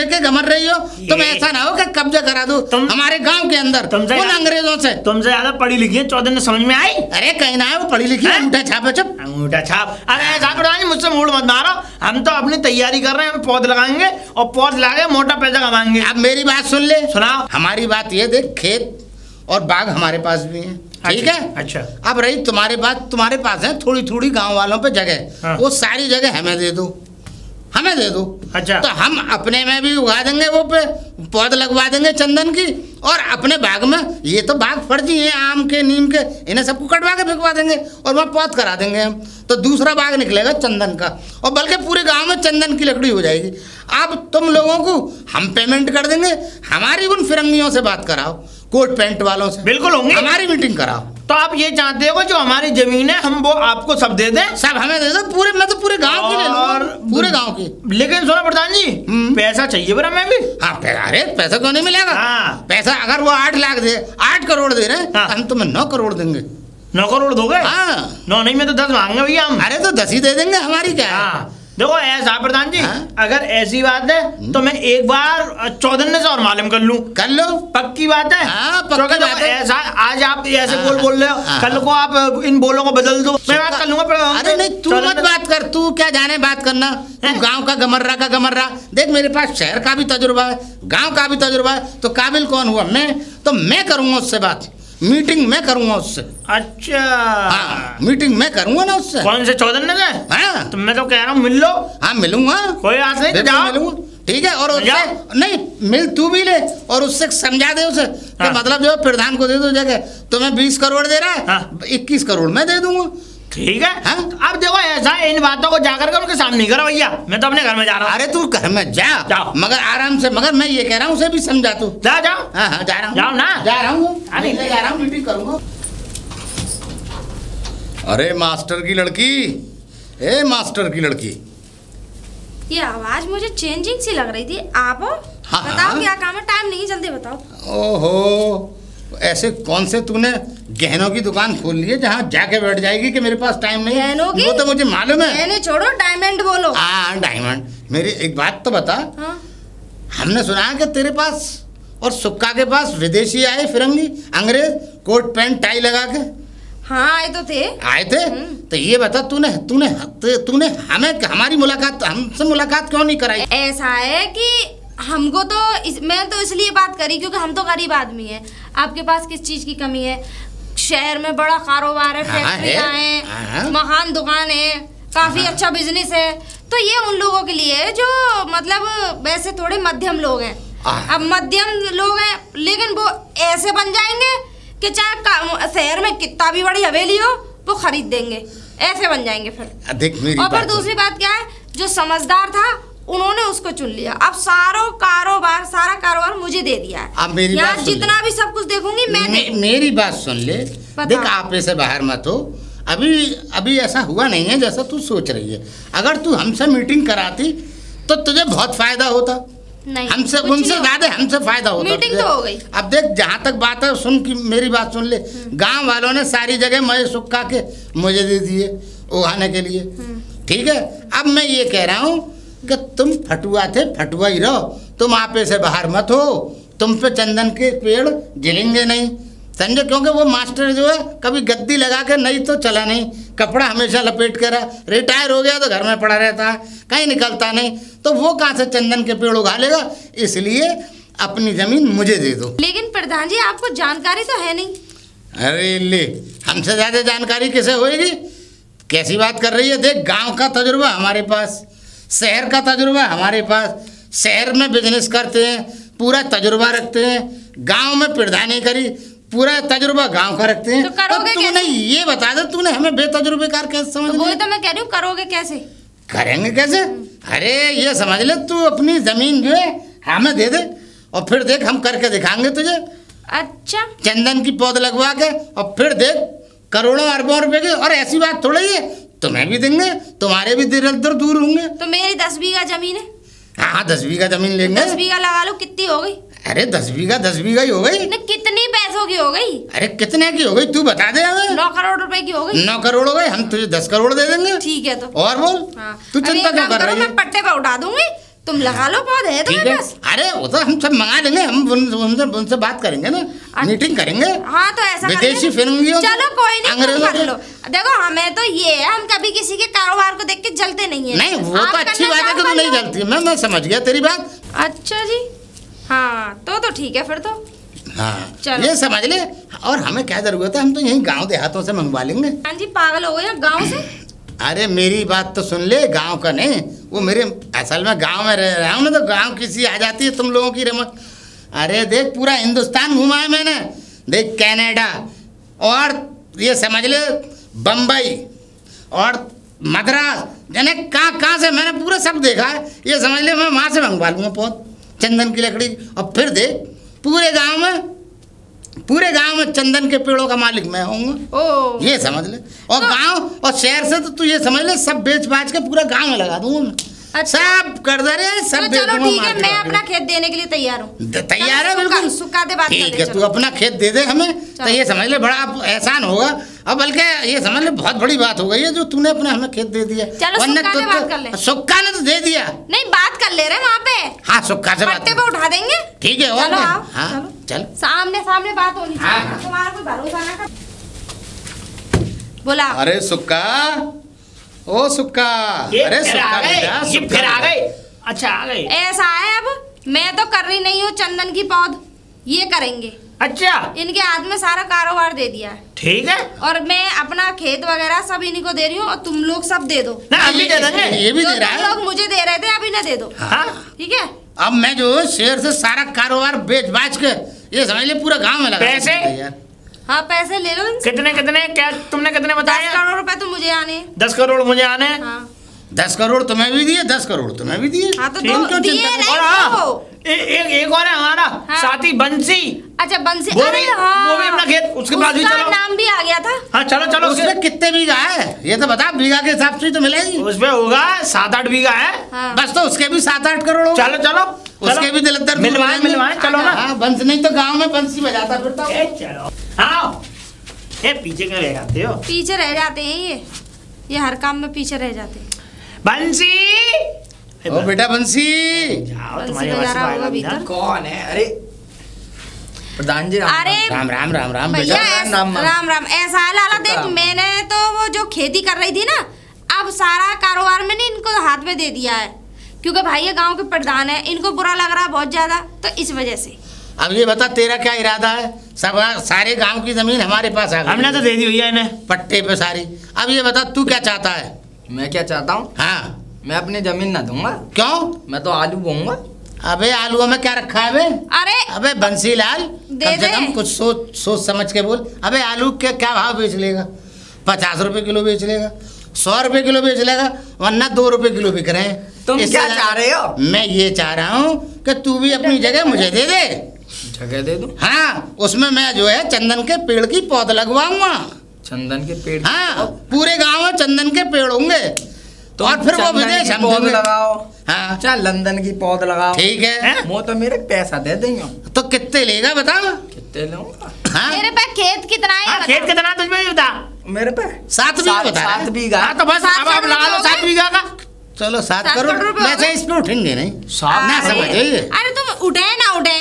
रही हो। तुम ऐसा ना हो कि कब्जा करा दो हमारे गांव के अंदर उन अंग्रेजों से। तुमसे ज्यादा पढ़ी लिखी है चौधन्य, समझ में आई? अरे कहीं ना है वो पढ़ी लिखी, अंगूठा छाप है। चुप, अंगूठा छाप। अरे मुझसे मूड मत मारो, हम तो अपनी तैयारी कर रहे हैं। हम पौध लगाएंगे और पौध लाके मोटा पैसा कमाएंगे। अब मेरी बात सुन ले। सुनाओ। हमारी बात ये देख, खेत और बाग हमारे पास भी है, ठीक है? अच्छा। अब रही तुम्हारे पास है थोड़ी थोड़ी गांव वालों पे जगह। हाँ। वो सारी जगह हमें दे दो। अच्छा। तो हम अपने में भी उगा देंगे, वो पे पौध लगवा देंगे चंदन की। और अपने बाग में, ये तो बाग फर्जी है आम के नीम के, इन्हें सबको कटवा के फेंकवा देंगे और वहाँ पौध करा देंगे हम। तो दूसरा बाग निकलेगा चंदन का, और बल्कि पूरे गांव में चंदन की लकड़ी हो जाएगी। अब तुम लोगों को हम पेमेंट कर देंगे, हमारी उन फिरंगियों से बात कराओ, कोट पैंट वालों से। बिल्कुल होंगे। हमारी मीटिंग कराओ। तो आप ये चाहते हो जो हमारी जमीन है हम वो आपको सब दे दें? सब हमें दे दो पूरे, मैं तो पूरे गांव की ले लूंगा, पूरे गांव की। लेकिन सुनो प्रधान जी, पैसा चाहिए बरा मैं भी। हाँ, अरे पैसा क्यों नहीं मिलेगा? हाँ। पैसा अगर वो 8 लाख दे, 8 करोड़ दे रहे हैं, हाँ। हम तुम्हें 9 करोड़ देंगे। 9 करोड़ दोगे? हाँ। 9 नहीं, मैं तो 10 मांगे भैया हम। अरे तो 10 ही दे देंगे, हमारी क्या है? हाँ। देखो ऐसा प्रधान जी, हाँ? अगर ऐसी बात है तो मैं एक बार चौधन्य से और मालूम कर लो। पक्की बात है। हाँ, पक्की बात है। ऐसा आज आप ऐसे बोल रहे हो, कल को आप इन बोलों को बदल दो, मैं बात कर लूंगा। अरे नहीं, तू मत बात कर, तू क्या जाने बात करना। तू गांव का गमर्रा देख, मेरे पास शहर का भी तजुर्बा है, गांव का भी तजुर्बा है। तो काबिल कौन हुआ? मैं करूंगा उससे बात, मीटिंग मैं करूंगा उससे। अच्छा। हाँ, मीटिंग मैं करूंगा ना उससे। कौन से चौधन्य से? हाँ। तो मैं तो कह रहा हूँ मिल लो। हाँ, मिलूंगा, कोई आस नहीं, तो जाओ। मिलूंगा, ठीक है। और उससे नहीं मिल, तू भी ले और उससे समझा दे उसे कि मतलब जो प्रधान को दे दो जगह, तो मैं 20 करोड़ दे रहा है, 21 करोड़ मैं दे दूंगा, ठीक है? हाँ? अब देखो ऐसा, इन बातों को जाकर के उनके सामने नहीं करो भैया, मैं तो अपने घर में जा रहा हूँ। अरे तू घर में जाओ, मगर आराम से। मगर मैं ये कह रहा हूँ उसे भी समझा तू। जाओ। हाँ, जा रहा हूँ। जाओ ना। जा रहा हूँ, मीटिंग करूँगा। अरे मास्टर की लड़की, मास्टर की लड़की, ये आवाज मुझे चेंजिंग सी लग रही थी। आप हाँ, बताओ हाँ? क्या काम है? टाइम नहीं, जल्दी बताओ। ओहो, ऐसे कौन से तूने गहनों की दुकान खोल ली है जहाँ जाके बैठ जाएगी कि मेरे पास टाइम नहीं? गहनों की? वो तो मुझे मालूम है। गहने छोड़ो, डायमंड बोलो। हाँ, डायमंड। मेरी एक बात तो बता। हाँ? हमने सुना है कि तेरे पास और सुक्का के पास विदेशी आए, फिरंगी, अंग्रेज, कोट पैंट टाई लगा के। हाँ, आए तो थे। आए थे? तो ये बता, तूने हमारी मुलाकात, हमसे मुलाकात क्यों नहीं कराई? ऐसा है कि हमको तो मैं तो इसलिए बात करी क्योंकि हम तो गरीब आदमी हैं। आपके पास किस चीज की कमी है? शहर में बड़ा कारोबार है, फैक्ट्रियां हैं, मकान दुकान है, काफी अच्छा बिजनेस है। तो ये उन लोगों के लिए है जो मतलब वैसे थोड़े मध्यम लोग हैं। अब मध्यम लोग हैं लेकिन वो ऐसे बन जाएंगे कि चाहे शहर में कितना भी बड़ी हवेली हो वो खरीद देंगे, ऐसे बन जाएंगे फिर। देख मेरी और फिर दूसरी बात क्या है, जो समझदार था उन्होंने उसको चुन लिया। अब सारा कारोबार मुझे दे दिया है। अब मेरी बात जितना भी सब कुछ देखूंगी मैं। मेरी बात सुन ले। देख, आप ऐसे बाहर मत हो। अभी ऐसा हुआ नहीं है जैसा तू सोच रही है। अगर तू हमसे मीटिंग कराती तो तुझे बहुत फायदा होता, नहीं, हमसे उनसे ज्यादा हमसे फायदा होता। मीटिंग तो हो गई। अब देख जहाँ तक बात है सुन की मेरी बात सुन ले। गांव वालों ने सारी जगह मजे सुक्का के मुझे दे दिए उगाने के लिए, ठीक है। अब मैं ये कह रहा हूँ कि तुम फटुआ थे, फटुआ ही रहो, तुम आपे से बाहर मत हो, तुम पे चंदन के पेड़ जलेंगे नहीं, समझे। क्योंकि वो मास्टर जो है कभी गद्दी लगा के नहीं तो चला नहीं, कपड़ा हमेशा लपेट कर रिटायर हो गया तो घर में पड़ा रहता है, कहीं निकलता नहीं, तो वो कहाँ से चंदन के पेड़ उगा लेगा। इसलिए अपनी जमीन मुझे दे दो। लेकिन प्रधान जी आपको जानकारी तो है नहीं। अरे ले, हमसे ज्यादा जानकारी कैसे होएगी, कैसी बात कर रही है। देख गांव का तजुर्बा हमारे पास, शहर का तजुर्बा हमारे पास, शहर में बिजनेस करते हैं पूरा तजुर्बा रखते हैं, गांव में प्रधानी करी पूरा तजुर्बा गांव का रखते हैं। तो करोगे तूने कैसे? ये बता दे, तूने हमें बेतजुर्बेकार कैसे समझ तो लिया? तो मैं कह रही हूँ करोगे कैसे? करेंगे कैसे? अरे ये समझ ले तू अपनी जमीन जो है हमें दे दे और फिर देख हम करके दिखाएंगे तुझे। अच्छा, चंदन की पौध लगवा के और फिर देख करोड़ों अरबों रुपए के। और ऐसी बात थोड़ी है, तुम्हें भी देंगे, तुम्हारे भी दिल दूर होंगे। तो मेरी 10 बीघा जमीन है। हाँ 10 बीघा जमीन लेंगे। 10 बीघा लगा लो, कितनी हो गई? अरे 10 बीघा ही हो गई। नहीं, कितनी पैसों की हो गई? अरे कितने की हो गई तू बता दे हमें। 9 करोड़ रुपए की हो गई। 9 करोड़ हो गए, हम तुझे 10 करोड़ दे देंगे। ठीक है तो और बोल। हाँ। तू चिंता क्यों कर रही है? मैं पट्टे पे उठा दूंगी, तुम लगा लो पौधे है ठीक तुम्हें है। बस। अरे वो तो हम सब मंगा लेंगे, हम उनसे बात करेंगे ना, मीटिंग करेंगे। हाँ तो ऐसा विदेशी फिल्मियों चलो कोई नहीं, अंग्रेजों कर लो। देखो हमें तो ये है, हम कभी किसी के कारोबार को देख के जलते नहीं है। नहीं वो तो अच्छी बात है कि तू नहीं जलती, मैं समझ गया तेरी बात। अच्छा जी, हाँ तो ठीक है फिर तो। हाँ चलो। ये समझ ले। और हमें क्या जरूरत है, हम तो यहीं गांव देहातों से मंगवा लेंगे। हाँ जी, पागल हो गए गाँव से। अरे मेरी बात तो सुन ले, गांव का नहीं, वो मेरे असल में गांव में रह रहा हूँ ना, तो गांव किसी आ जाती है तुम लोगों की रमत। अरे देख पूरा हिंदुस्तान घुमा है मैंने, देख कनाडा और ये समझ ले बम्बई और मद्रास, यानी कहाँ से मैंने पूरा सब देखा है। ये समझ ले मैं वहाँ से मंगवा लूँगा पौध चंदन की लकड़ी। और फिर देख पूरे गांव में चंदन के पेड़ों का मालिक मैं हूँ, ये समझ ले। और गांव और शहर से तो तू ये समझ ले सब बेच बाच के पूरा गांव में लगा दूंगा। अच्छा। सब कर दे रहे सब तो चलो ठीक है, मैं अपना खेत देने के लिए तैयार हूँ। तैयार है बिल्कुल। सुखा दे बात ठीक है, तू अपना खेत दे दे हमें, तो ये समझ ले बड़ा एहसान होगा। और बल्कि ये समझ ले बहुत बड़ी बात हो गई है जो तूने अपना हमें खेत दे दिया। चलो सुक्का ने बात कर ले। सुक्का ने तो दे दिया। नहीं बात कर ले रहे वहाँ पे। हाँ सुक्का से बात पट्टे पे उठा देंगे। ठीक है। चलो आओ, हाँ चल सामने सामने बात होनी चाहिए। हाँ। तुम्हारा कोई भरोसा ना कर। बोला। अरे सुक्का, ओ सुक्का, अरे सुक्का बेटा, ये फिर आ गए। अच्छा आ गए। ऐसा है, अब मैं तो कर रही नहीं हूँ चंदन की पौध, ये करेंगे। अच्छा इनके हाथ में सारा कारोबार दे दिया है। ठीक है। और मैं अपना खेत वगैरह सब इन्हीं को दे रही हूँ, और तुम लोग सब दे दो। ना अभी दे देंगे। ये भी जो दे रहा तुम है। लोग मुझे दे रहे थे अभी ना दे दो। हाँ ठीक है। अब मैं जो शेयर से सारा कारोबार बेच बाच के ये समझ ले पूरा गांव में लगा पैसे? यार हाँ पैसे ले लो इनसे। कितने कितने क्या तुमने कितने 10 बताया? करोड़ रुपए तो मुझे आने हैं। 10 करोड़ मुझे आने हैं। हाँ 10 करोड़ तुम्हें भी दिए, 10 करोड़ तुम्हें भी दिए। हाँ तो तुम क्यों दिए चिंता कर- नहीं और हाँ, तो। एक और है हमारा हाँ। साथी बंसी, अच्छा बंसी, वो अरे भी हाँ अपना खेत उसके पास भी उसका चलो। नाम भी आ गया था। हाँ चलो चलो उसमें कितने बीघा है ये तो बता, बीघा के हिसाब से ही तो मिलेगी। उसमें होगा 7-8 बीघा है। हाँ। बस तो उसके भी 7-8 करोड़ होगा। चलो चलो उसके भी दिलदार मिलवाए चलो ना। हाँ बंस नहीं तो गांव में बंसी बजाता फिरता हूँ। चलो हाँ। ये पीछे क्यों रह जाते हो? पीछे रह जाते हैं ये हर काम में पीछे रह जाते हैं। बंसी ओ बेटा बंसी, जाओ बंसी तुम्हारी बजा आवाज रहा होगा आएगा भीतर। ना। कौन है? अरे प्रधान जी अरे राम राम राम राम भैया बेटा। राम राम। ऐसा है लाला, देख राम। मैंने तो वो जो खेती कर रही थी ना, अब सारा कारोबार मैंने इनको हाथ में दे दिया है, क्योंकि भाई ये गांव के प्रधान है, इनको बुरा लग रहा है बहुत ज्यादा, तो इस वजह से। अब ये बता तेरा क्या इरादा है? सब सारे गांव की जमीन हमारे पास आ गई। हमने तो दे दी भैया इन्हें पट्टे पे सारी। अब ये बता तू क्या चाहता है? मैं क्या चाहता हूँ, हाँ मैं अपनी जमीन ना दूंगा, क्यों? मैं तो आलू बोऊंगा। अबे आलूओं में क्या रखा है बे? अरे अबे बंसीलाल दे कम से दे। कम कुछ सोच समझ के बोल। अबे आलू के क्या भाव बेच लेगा? 50 रुपए किलो बेच लेगा, 100 रुपए किलो बेच लेगा, वरना 2 रुपए किलो बिक रहे हैं। तुम इससे क्या ज्यादा- चाह रहे हो? मैं ये चाह रहा हूँ कि तू भी अपनी जगह मुझे दे दे। जगह दे दूं? हाँ उसमें मैं जो है चंदन के पेड़ की पौध लगवाऊंगा। चंदन के पेड़? हाँ पूरे गांव में चंदन के पेड़ होंगे। और फिर वो विदेश हम पौध देंगे। लगाओ। हाँ चाहे लंदन की पौध लगाओ। ठीक है। वो तो मेरे पैसा दे देंगे। तो कितने लेगा बताओ? कितने लूंगा? हाँ मेरे पे खेत कितना है ये खेत बताओ। कितना तुझमें भी बता। मेरे पे 7 बीघा बता रहा है। 7 बीघा। हाँ तो बस अब आप लगा लो 7 बीघा का। चलो 7 7 करोड़ करोड़ रुपए हो वैसे गए। इसमें उठेंगे नहीं ना अरे, समझिए। अरे तुम उठे ना उठे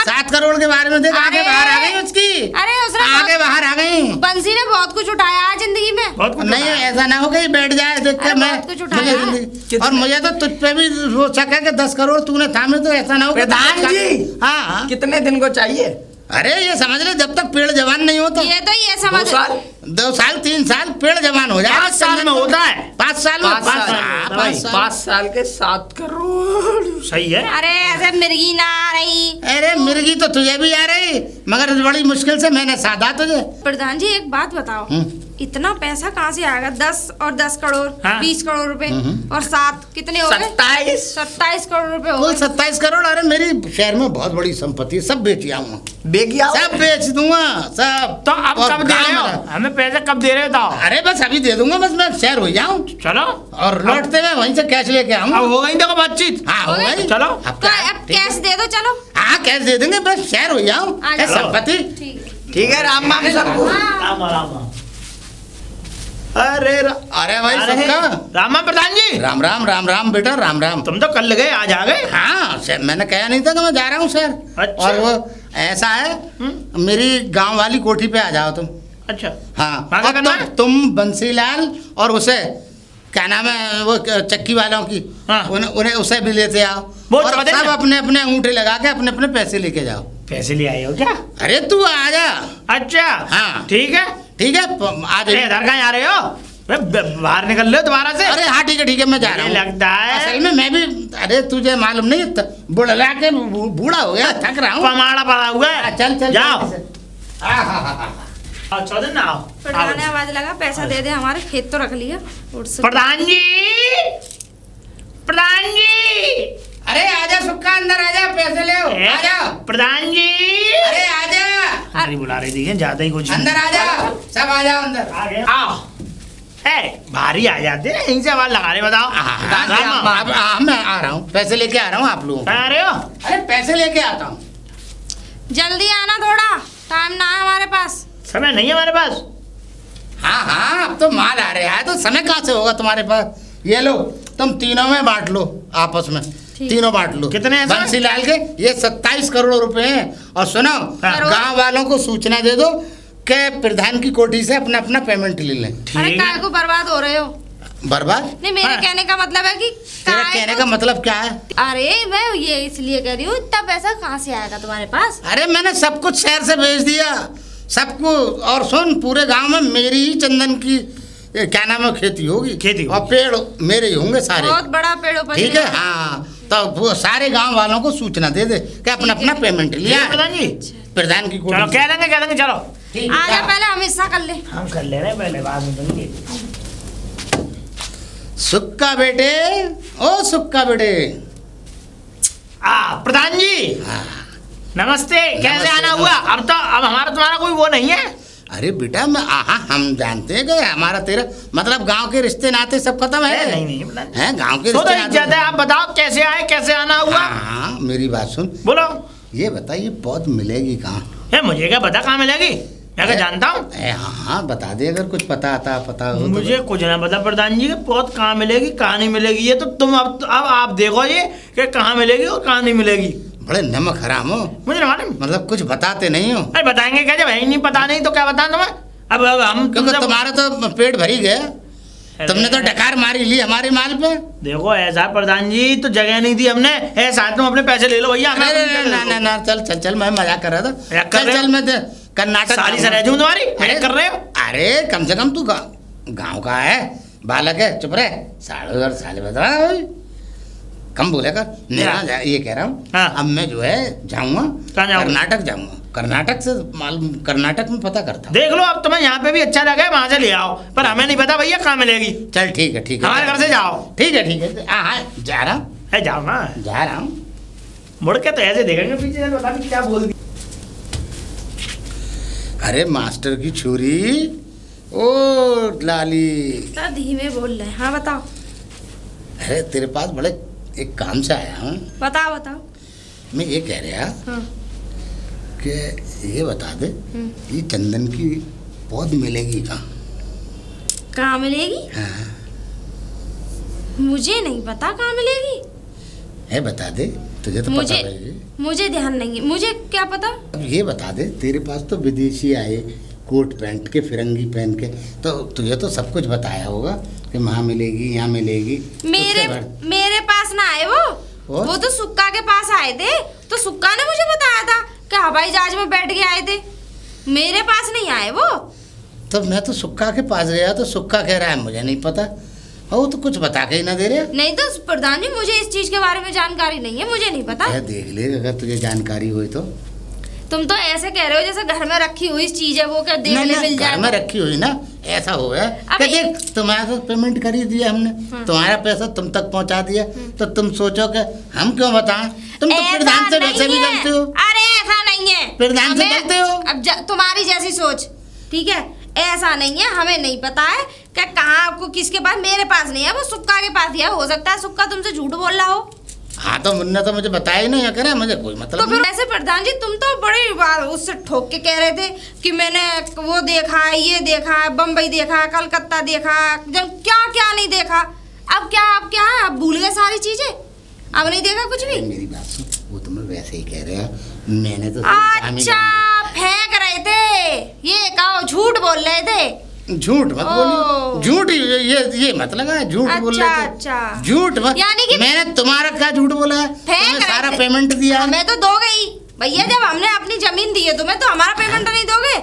7 करोड़ के बारे में देख आगे अरे, बाहर आ गई उसकी। अरे उसने आगे बाहर आ गई। बंसी ने बहुत कुछ उठाया है जिंदगी में। बहुत कुछ नहीं होता है। ऐसा ना हो कि बैठ जाए देख के अरे, मैं बहुत कुछ उठाया है। मुझे- और मुझे तो तुझ पे भी वो शक है कि 10 करोड़ तूने थामे तो ऐसा ना हो कि प्रधान जी। हाँ हाँ। कितने दिन को चाहिए? अरे ये समझ ले जब तक पेड़ जवान नहीं होता ये तो ये 2 समझ साल? 2 साल 3 साल पेड़ जवान हो जाए 5 साल में होता है। 5 साल में 5 5 साल। हाँ, भाई, 5 साल। 5 साल के 7 करोड़। सही है। अरे ऐसे मिर्गी ना आ रही। अरे मिर्गी तो तुझे भी आ रही मगर बड़ी मुश्किल से मैंने साधा तुझे। प्रधान जी एक बात बताओ, इतना पैसा कहाँ से आएगा? 10 और 10 करोड़ हाँ। 20 करोड़ रुपए और 7 कितने हो गए? 27 करोड़ रुपए हो कुल गए। 27 करोड़। अरे मेरी शहर में बहुत बड़ी संपत्ति है सब बेच आऊंगा बेगिया सब बेच दूंगा सब। तो अब और कब दे रहे हो? गाँव में- हमें पैसे कब दे रहे हो बताओ? अरे बस अभी दे दूंगा बस मैं शहर हो जाऊं चलो और लौटते में वहीं से कैश लेके अब आऊंगा। हो गई देखो बातचीत। हाँ हो गई। चलो। अब तो क्या? अब कैश दे दो चलो। हाँ कैश दे देंगे बस शहर हो जाऊं आ जाओ। संपत्ति। ठीक है। ठीक है राम राम सबको। राम राम। अरे अरे भाई सबका रामा प्रधान जी। राम राम राम राम बेटा राम राम। तुम तो कल गए आज आ गए। हाँ मैंने कहा नहीं था कि मैं जा रहा हूँ शहर। अच्छा। और वो ऐसा है मेरी गांव वाली कोठी पे आ जाओ तुम। अच्छा हाँ वहाँ क्या और करना है? तुम बंसीलाल और उसे क्या नाम है वो चक्की वालों की हाँ। उन्हें उसे भी लेते आओ वो और चौधरी सब ना? अपने अपने अंगूठे लगा के अपने अपने पैसे लेके जाओ। पैसे ले आए हो क्या? अरे तू आ जा। अच्छा हाँ। ठीक है। ठीक है आ अरे जा। इधर कहाँ आ रहे हो? बाहर निकल रहे हो दोबारा से? अरे हाँ ठीक है मैं जा रहा ये हूँ। लगता है असल में मैं भी अरे तुझे मालूम नहीं बुढ़ला के बूढ़ा हो गया थक रहा हूँ। पमाड़ा पड़ा हुआ है। चल चल जाओ। हाँ। चौधरी ना आओ। प्रधान ने आवाज लगा पैसा दे दे हमारे खेत तो रख लिया। उठ से- प्रधान जी। प्रधान जी। अरे आजा सुक्का अंदर आजा पैसे ले आजा। प्रधान जी। अरे आजा अरे बुला रही थी ज्यादा ही कुछ अंदर आजा सब आ जाओ अंदर। आ गए आओ। भारी आ जाते हैं यहीं से आवाज लगा रहे बताओ। मैं आ रहा हूँ पैसे लेके आ रहा हूँ आप लोगों कहाँ आ रहे हो? अरे पैसे लेके आता हूँ। जल्दी आना थोड़ा टाइम ना है हमारे पास। समय नहीं है हमारे पास। हाँ हाँ अब तो माल आ रहा है तो समय कहाँ से होगा तुम्हारे पास। ये लो तुम तीनों में बांट लो आपस में। तीनों बांट लो। कितने हैं बंसीलाल के ये 27 करोड़ रुपए हैं। और सुनो गांव वालों को सूचना दे दो कि प्रधान की कोठी से अपना अपना पेमेंट ले लें। अरे काय को बर्बाद हो रहे हो? बर्बाद नहीं मेरे कहने का मतलब है कि तेरा कहने का मतलब क्या है? अरे मैं ये इसलिए कह रही हूँ इतना पैसा कहाँ से आएगा तुम्हारे पास? अरे मैंने सब कुछ शहर से भेज दिया सबको। और सुन पूरे गांव में मेरी ही चंदन की क्या नाम है खेती होगी और पेड़ मेरे ही होंगे सारे। बहुत बड़ा पेड़ ऊपर। ठीक है हाँ तो वो सारे गांव वालों को सूचना दे दे कि अपना अपना पेमेंट लिया प्रधान जी। प्रधान की चलो कह देंगे चलो। आजा पहले हम हिस्सा कर ले। हम कर ले रहे पहले बाद में देंगे। सुक्का बेटे ओ सुक्का बेटे। प्रधान जी नमस्ते। कैसे आना हुआ? अब हमारा तुम्हारा कोई वो नहीं है। अरे बेटा मैं हम जानते हैं कि हमारा तेरा मतलब गांव के रिश्ते नाते सब खत्म है। नहीं है गांव के तो रिश्ते इज्जत है। आप बताओ कैसे आए कैसे आना हुआ? हाँ मेरी बात सुन बोलो। ये बता ये पौध मिलेगी कहाँ? मुझे क्या पता कहाँ मिलेगी? मैं क्या जानता हूँ? हाँ बता दे अगर कुछ पता हो। मुझे कुछ ना पता प्रधान जी पौध कहाँ मिलेगी कहाँ नहीं मिलेगी। ये तो तुम अब आप देखो ये कि कहाँ मिलेगी और कहाँ नहीं मिलेगी। बड़े नमक हराम हो। मुझे ना मालूम। मतलब कुछ बताते नहीं हो। अरे बताएंगे क्या जब है ही नहीं पता नहीं तो क्या बताएं तुम्हें? अब हम क्योंकि तुम्हारा तो पेट भरी गया। तुमने तो डकार मारी ली हमारे माल पे। देखो ऐसा प्रधान जी तो जगह नहीं दी हमने। ऐसा तुम अपने पैसे ले लो भैया। ना चल मैं मजाक कर रहा था। चल मैं कर्नाटक सारी सर तुम्हारी कर रहे हो। अरे कम से कम तू गाँव का है बालक है चुप रहे। साले बता कम बोले कर। ये कह रहा हूँ अब मैं जो है जाऊंगा कर्नाटक जाऊंगा। कर्नाटक से मालूम कर्नाटक में पता करता। देख लो अब तुम्हें यहाँ पे भी अच्छा लगे वहां से ले आओ पर हमें नहीं पता भैया कहाँ मिलेगी। चल ठीक है हमारे घर से जाओ। ठीक है हाँ जा रहा हूँ। जाओ ना जा रहा हूँ। मुड़ के तो ऐसे देखेंगे पीछे बता क्या बोल दी। अरे मास्टर की छुरी ओ लाली धीमे बोल रहे। हाँ बताओ। अरे तेरे पास बड़े एक काम से आया हूँ। बताओ बताओ। मैं ये कह रहा कि ये बता दे, ये चंदन की पौध मिलेगी कहाँ मिलेगी? हाँ। मुझे नहीं पता कहाँ मिलेगी। है बता दे, तुझे तो पता है। मुझे ध्यान नहीं है, मुझे क्या पता। अब ये बता दे, तेरे पास तो विदेशी आए कोट पहन के, फिरंगी पहन के, तो तुझे तो सब कुछ बताया होगा कि वहाँ मिलेगी, यहाँ मिलेगी। मेरे पास ना आए वो तो सुक्का के पास आए थे, तो सुक्का ने मुझे बताया था कि हवाई जहाज में बैठ के आए थे। मेरे पास नहीं आए वो। तो मैं तो सुक्का के पास गया तो सुक्का कह रहा है मुझे नहीं पता, वो तो कुछ बता के ही ना दे रहे। नहीं तो प्रधान जी, मुझे इस चीज के बारे में जानकारी नहीं है, मुझे नहीं पता। देख ले, अगर तुझे जानकारी हुई तो। तुम तो ऐसे कह रहे हो जैसे घर में रखी हुई चीज है वो, क्या देखने मिल जाए? घर में रखी हुई ना, ऐसा हो गया कि देख तुम्हारा तो पेमेंट कर ही दिया हमने, तुम्हारा पैसा तुम तक पहुंचा दिया, तो तुम सोचो कि हम क्यों बताएं? तुम तो प्रधान से वैसे भी डरते हो। अरे ऐसा नहीं है, प्रधान से डरते हो। अब तुम्हारी जैसी सोच, ठीक है, ऐसा नहीं है, हमें नहीं पता है कि कहाँ आपको किसके पास। मेरे पास नहीं है, वो सुक्का के पास दिया। हो सकता है सुक्का तुमसे झूठ बोल रहा हो। हाँ तो मुन्ना तो मुझे बताया ही नहीं, करे मुझे कोई मतलब तो फिर ऐसे प्रधान जी, तुम तो बड़ी बार उससे ठोक के कह रहे थे कि मैंने वो देखा है, ये देखा है, बम्बई देखा है, कलकत्ता देखा है, क्या क्या नहीं देखा। अब क्या अब भूल गए सारी चीजें, अब नहीं देखा कुछ भी। मेरी बात सुन, वो तुम वैसे ही कह रहे हो, मैंने तो अच्छा फेंक रहे थे, ये कहो झूठ बोल रहे थे। झूठ मत बोलिए, झूठ ये मत लगा, झूठ बोल रहे थे। अच्छा झूठ मत, यानी कि मैंने तुम्हारा क्या झूठ बोला है? तुम्हें सारा पेमेंट दिया, हमें तो दो गई भैया। जब हमने अपनी जमीन दी है तुम्हें, तो हमारा पेमेंट नहीं दोगे?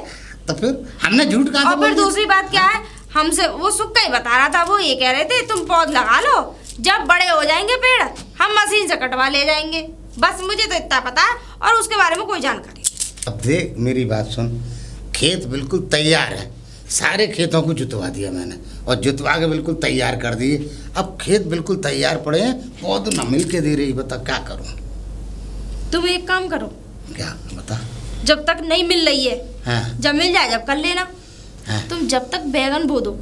तो फिर हमने झूठ कहाँ से बोला? और फिर दूसरी बात क्या है, हमसे वो सुक्का ही बता रहा था, वो ये कह रहे थे तुम पौध लगा लो, जब बड़े हो जाएंगे पेड़ हम मशीन से कटवा ले जाएंगे। बस मुझे तो इतना पता है, और उसके बारे में कोई जानकारी। अब देख मेरी बात सुन, खेत बिल्कुल तैयार है, सारे खेतों को जुतवा दिया मैंने, और जुतवा के बिल्कुल तैयार कर दिए। अब खेत बिल्कुल तैयार पड़े हैं, पौध न मिल के दे रही, बता क्या करूं? तुम एक काम करो। क्या बता? जब तक नहीं मिल रही है, हाँ। जब मिल जाए जब कर लेना। हाँ। तुम जब तक बैगन बो दो।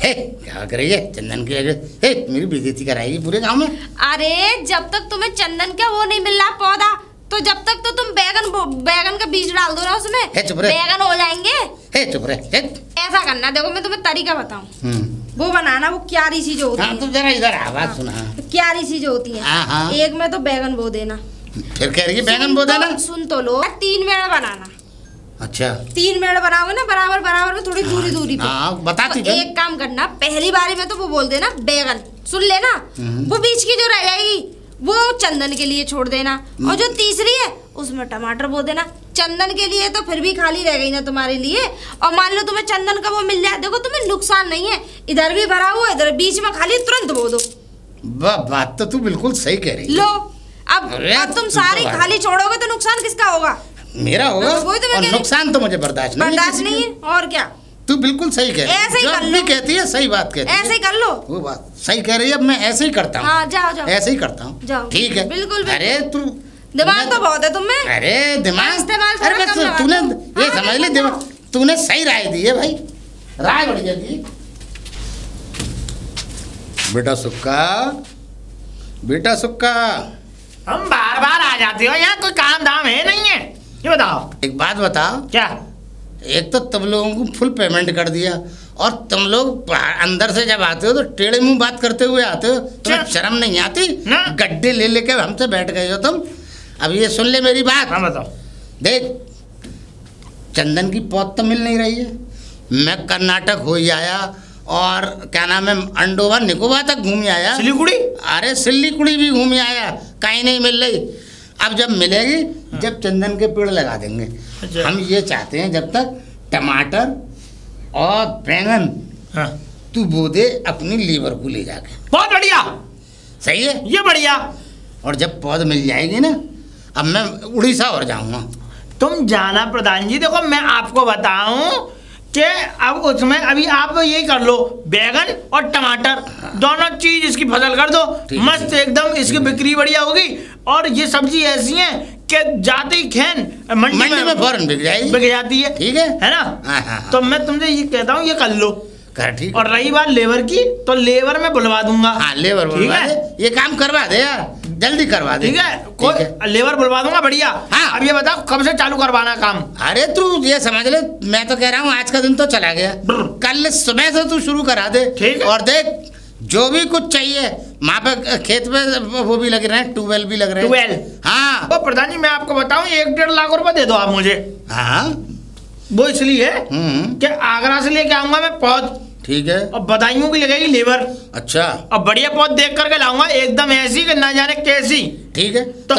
हे क्या करेगी चंदन की, हे मेरी बेइज्जती कराएगी पूरे गांव में। अरे जब तक तुम्हें चंदन का वो नहीं मिल रहा पौधा, तो जब तक तो तुम बैगन का बीज डाल दो ना उसमें, बैगन हो जाएंगे। हे चुप रहे। ऐसा करना, देखो मैं तुम्हें तरीका बताऊं, वो बनाना, वो क्यारी सी जो होती है। तुम जरा इधर आवाज सुना। क्यारी सी जो होती है, एक में तो बैगन बो देना। फिर कह रही है बैगन बो देना? सुन तो लो, 3 मेड़ बनाना। अच्छा 3 मेड़ बनाओगे ना, बराबर बराबर में, थोड़ी दूरी पे। बताती तो एक काम करना, पहली बारी में तो वो बोल देना बैगन, सुन लेना, वो बीच की जो रह जाएगी वो चंदन के लिए छोड़ देना, और जो तीसरी है उसमें टमाटर बो देना। चंदन के लिए तो फिर भी खाली रह गई ना तुम्हारे लिए, और मान लो तुम्हें चंदन का वो मिल जाए, देखो तुम्हें नुकसान नहीं है, इधर भी भरा हुआ, इधर बीच में खाली, तुरंत बो दो। बात तो तू बिल्कुल सही कह रही है। लो अब तुम सारी खाली छोड़ोगे तो नुकसान किसका होगा? मेरा होगा, और नुकसान तो मुझे बर्दाश्त नहीं है। और क्या, तू बिल्कुल सही कह रही है, जो भी कहती है सही बात कहती है। ऐसे ही कर लो, वो बात सही कह रही है। अब मैं ऐसे ही करता हूँ। हाँ, जाओ ऐसे ही करता हूँ, ठीक है बिल्कुल। अरे तू दिमाग तो बहुत है तुम्हें। अरे दिमाग इस्तेमाल अरे बस तूने ये समझ ले, दिमाग तूने सही राय दी है भाई, राय बड़ी जल्दी। बेटा सुक्का हम बार बार आ जाते हो, यहाँ कोई काम धाम है नहीं है, ये बताओ। एक बात बताओ, क्या? एक तो तुम लोगों को फुल पेमेंट कर दिया, और तुम लोग अंदर से जब आते हो तो टेढ़े मुंह बात करते हुए आते हो, तुम्हें शर्म नहीं आती? गड्ढे ले लेके हमसे बैठ गए हो तुम। अब ये सुन ले मेरी बात। हाँ बताओ। देख चंदन की पौध तो मिल नहीं रही है, मैं कर्नाटक हो ही आया, और क्या नाम है, अंडोवर निकोबार तक घूम आया, सिलीगुड़ी, अरे सिल्लीगुड़ी भी घूम आया, कहीं नहीं मिल रही। अब जब मिलेगी, जब चंदन के पेड़ लगा देंगे। अच्छा। हम ये चाहते हैं जब तक टमाटर और बैंगन तू बो दे अपनी लीवर को ले जाके। बहुत बढ़िया, सही है ये बढ़िया। और जब पौध मिल जाएगी ना, अब मैं उड़ीसा और जाऊंगा। तुम जाना प्रधान जी, देखो मैं आपको बताऊं कि अब उसमें अभी आप यही कर लो, बैगन और टमाटर दोनों चीज इसकी फसल कर दो, मस्त एकदम, इसकी बिक्री बढ़िया होगी। और ये सब्जी ऐसी है कि जाते ही खेन मंडी में फौरन बिक जाती है, ठीक है ना? तो मैं तुमसे ये कहता हूँ, ये कर लो, कर ठीक। और रही बात लेबर की, तो लेबर में बुलवा दूंगा। हाँ लेबर ठीक है, ये काम करवा दे यार, जल्दी करवा दे। ठीक है, कोई लेबर बुलवा दूंगा। बढ़िया। हाँ। अब ये बताओ कब से चालू करवाना काम? अरे तू ये समझ ले, मैं तो कह रहा हूँ आज का दिन तो चला गया, कल सुबह से तू शुरू करा दे। ठीक है। और देख जो भी कुछ चाहिए वहाँ पे खेत पे वो भी लग रहे हैं, ट्यूबवेल भी लग रहे हैं। ट्यूबवेल? हाँ। तो प्रधान जी मैं आपको बताऊं 1-1.5 लाख रुपए दे दो आप मुझे। हाँ वो इसलिए कि आगरा से लेके आऊंगा मैं पौध। ठीक है। और बधाइयों की लगेगी लेबर। अच्छा। और बढ़िया पौध देख करके लाऊंगा, एकदम ऐसी कि ना जाने कैसी। ठीक है तो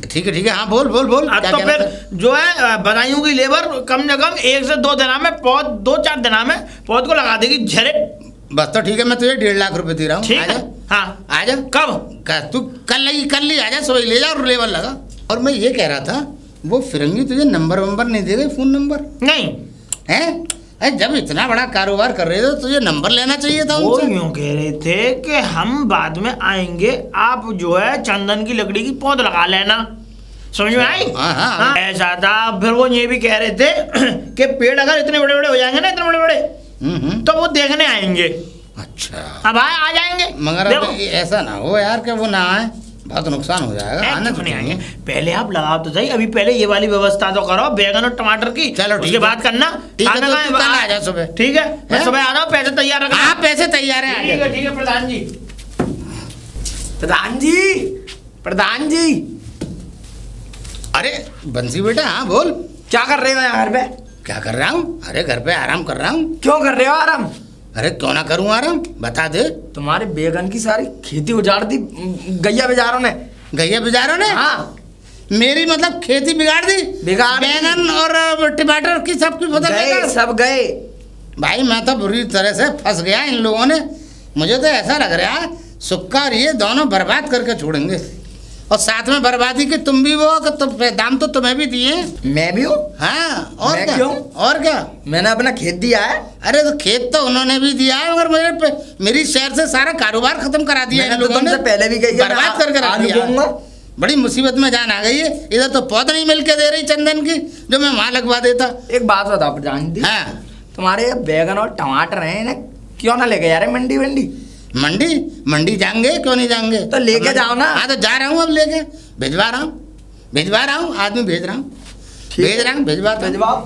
ठीक है हाँ बोल बोल बोल। तो फिर जो है बधाइयों की लेबर कम से कम 1 से 2 दिना में पौध, 2-4 दिना में पौध को लगा देगी झरे। बस तो ठीक है, मैं तुझे 1.5 लाख रुपए दे रहा हूँ। ठीक है। हाँ आजा। कब? तू कल ही आजा, सुबह ले जा और लेबर लगा। और मैं ये कह रहा था वो फिरंगी तुझे नंबर नहीं दे रहे, फोन नंबर नहीं है? जब इतना बड़ा कारोबार कर रहे थे तो तुझे नंबर लेना चाहिए था। वो यूं कह रहे थे कि हम बाद में आएंगे, आप जो है चंदन की लकड़ी की पौध लगा लेना। समझ में आई? हाँ। ऐसा था। फिर वो ये भी कह रहे थे कि पेड़ अगर इतने बड़े बड़े हो जाएंगे ना, इतने बड़े बड़े, तो वो देखने आएंगे। अच्छा। अब आ जाएंगे, मगर ऐसा ना हो यार कि वो ना आए, बहुत नुकसान हो जाएगा। आने तो नहीं आएंगे। पहले आप लगाओ तो सही, अभी पहले ये वाली व्यवस्था तो करो बैगन और टमाटर की। चलो उसके बाद करना। ठीक है, तो कल आ जा सुबह। ठीक है, मैं सुबह आ रहा हूँ, पैसे तैयार रखना। हाँ पैसे तैयार है। ठीक है प्रधान जी। प्रधान जी। अरे बंसी बेटा, हाँ बोल। क्या कर रहे हो यहाँ घर पे? क्या कर रहा हूँ? अरे घर पे आराम कर रहा हूँ। क्यों कर रहे हो आराम? अरे क्यों ना करूँ आराम, बता दे। तुम्हारे बैगन की सारी खेती उजाड़ दी गैया बेजारों ने। गैया बेजारों ने? हाँ। मेरी मतलब खेती बिगाड़ दी? बैगन और टमाटर की सबकी फसल सब गए। भाई मैं तो बुरी तरह से फंस गया इन लोगों ने। मुझे तो ऐसा लग रहा है सुक्का और ये दोनों बर्बाद करके छोड़ेंगे। और साथ में बर्बादी के तुम भी वो दाम तो तुम्हें भी दिए। मैं भी हूँ। हाँ और मैं क्या? क्यों? और क्या? मैंने अपना खेत दिया है। अरे तो खेत तो उन्होंने भी दिया है, मगर मेरी शहर से सारा कारोबार खत्म करा दिया इन लोगों ने। पहले भी गई, बर्बाद करके रख दिया। बड़ी मुसीबत में जान आ गई है। इधर तो पौध नहीं मिल के दे रही चंदन की, जो मैं वहां लगवा देता। एक बात बताओ प्रधान जी। हाँ। तुम्हारे बैगन और टमाटर हैं, इन्हें क्यों ना लेके जा रहे मंडी? मंडी जाएंगे, क्यों नहीं जाएंगे? तो लेके जाओ ना। हाँ तो जा रहा हूँ, अब लेके भिजवा रहा हूँ, आदमी भेज रहा हूँ, भिजवाओ।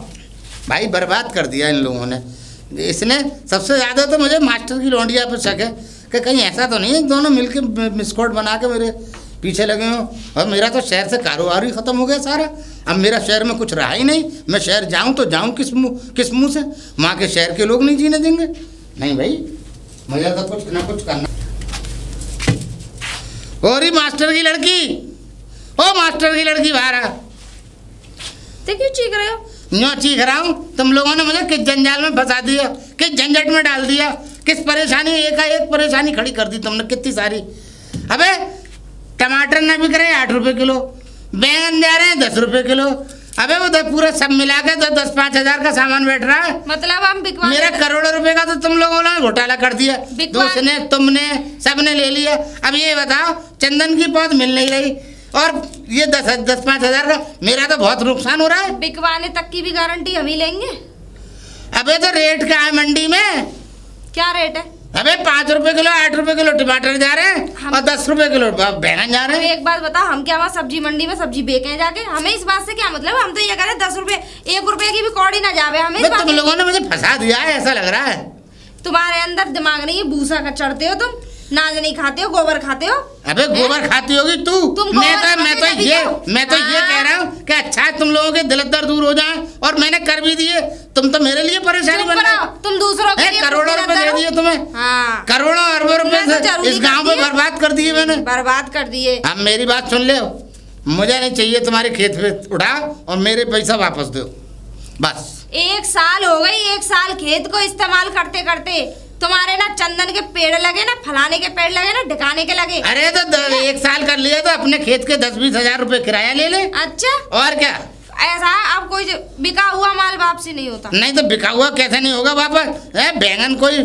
भाई बर्बाद कर दिया इन लोगों ने। इसने सबसे ज्यादा तो मुझे मास्टर की लौंडिया पर शक है कि कहीं ऐसा तो नहीं है दोनों मिलके मिसकोट बना के मेरे पीछे लगे हो। और मेरा तो शहर से कारोबार ही खत्म हो गया सारा। अब मेरा शहर में कुछ रहा ही नहीं। मैं शहर जाऊं तो जाऊं किस मुंह से? वहाँ के शहर के लोग नहीं जीने देंगे। नहीं भाई, मुझे तो कुछ ना कुछ करना। और मास्टर की लड़की, ओ मास्टर की लड़की बाहर आ। तो क्यों चीख रहे हो? यूँ चीख रहा हूँ, तुम लोगों ने मुझे किस जंजाल में फंसा दिया, किस झंझट में डाल दिया, किस परेशानी, एकाएक परेशानी खड़ी कर दी तुमने कितनी सारी। अबे टमाटर न बिक रहे 8 रुपए किलो, बैंगन जा रहे हैं 10 रुपए किलो। अबे वो पूरा सब मिला के 10-5 हजार का सामान बैठ रहा है। मतलब हम बिकवा, मेरा करोड़ों रुपए का तो तुम लोगों ने घोटाला कर दिया। दूसरे तुमने सबने ले लिया। अब ये बताओ चंदन की पौध मिल नहीं रही और ये 10-5 हजार का, मेरा तो बहुत नुकसान हो रहा है। बिकवाने तक की भी गारंटी हम ही लेंगे। अबे तो रेट क्या है मंडी में? क्या रेट है? अबे 5 रुपए किलो, 8 रुपए किलो टमाटर जा रहे हैं और 10 रुपए किलो बैंगन जा रहे हैं। एक बात बता, हम क्या वहाँ सब्जी मंडी में सब्जी बेचे जाके? हमें इस बात से क्या मतलब? हम तो ये कह रहे 10 रुपए, 1 रुपए की भी कौड़ी ना जावे हमें। तुम लोगों ने मुझे फंसा दिया है ऐसा लग रहा है। तुम्हारे अंदर दिमाग नहीं है, भूसा का चढ़ते हो तुम, नाज नहीं खाते हो, गोबर खाते हो। अबे गोबर खाती होगी तू। मैं तो ये कह रहा हूँ कि अच्छा है तुम लोगों के दिल दर्द दूर हो जाए और मैंने कर भी दिए। तुम तो मेरे लिए परेशानी बन गई। तुम दूसरों के लिए करोड़ों रुपए दे दिए तुम्हें। हाँ। करोड़ों अरबों रुपए इस गाँव में बर्बाद कर दिए मैंने। बर्बाद कर दिए। अब मेरी बात सुन ले, मुझे नहीं चाहिए तुम्हारे खेत पे उठाओ और मेरे पैसा वापस दो बस। 1 साल हो गई, 1 साल खेत को इस्तेमाल करते करते। तुम्हारे ना चंदन के पेड़ लगे ना, फलाने के पेड़ लगे ना, ढकाने के लगे। अरे तो 1 साल कर लिया तो अपने खेत के 10-20 हजार रुपए किराया ले ले। अच्छा और क्या? ऐसा अब कोई बिका हुआ माल वापसी नहीं होता? नहीं तो बिका हुआ कैसे नहीं होगा वापस? बैंगन कोई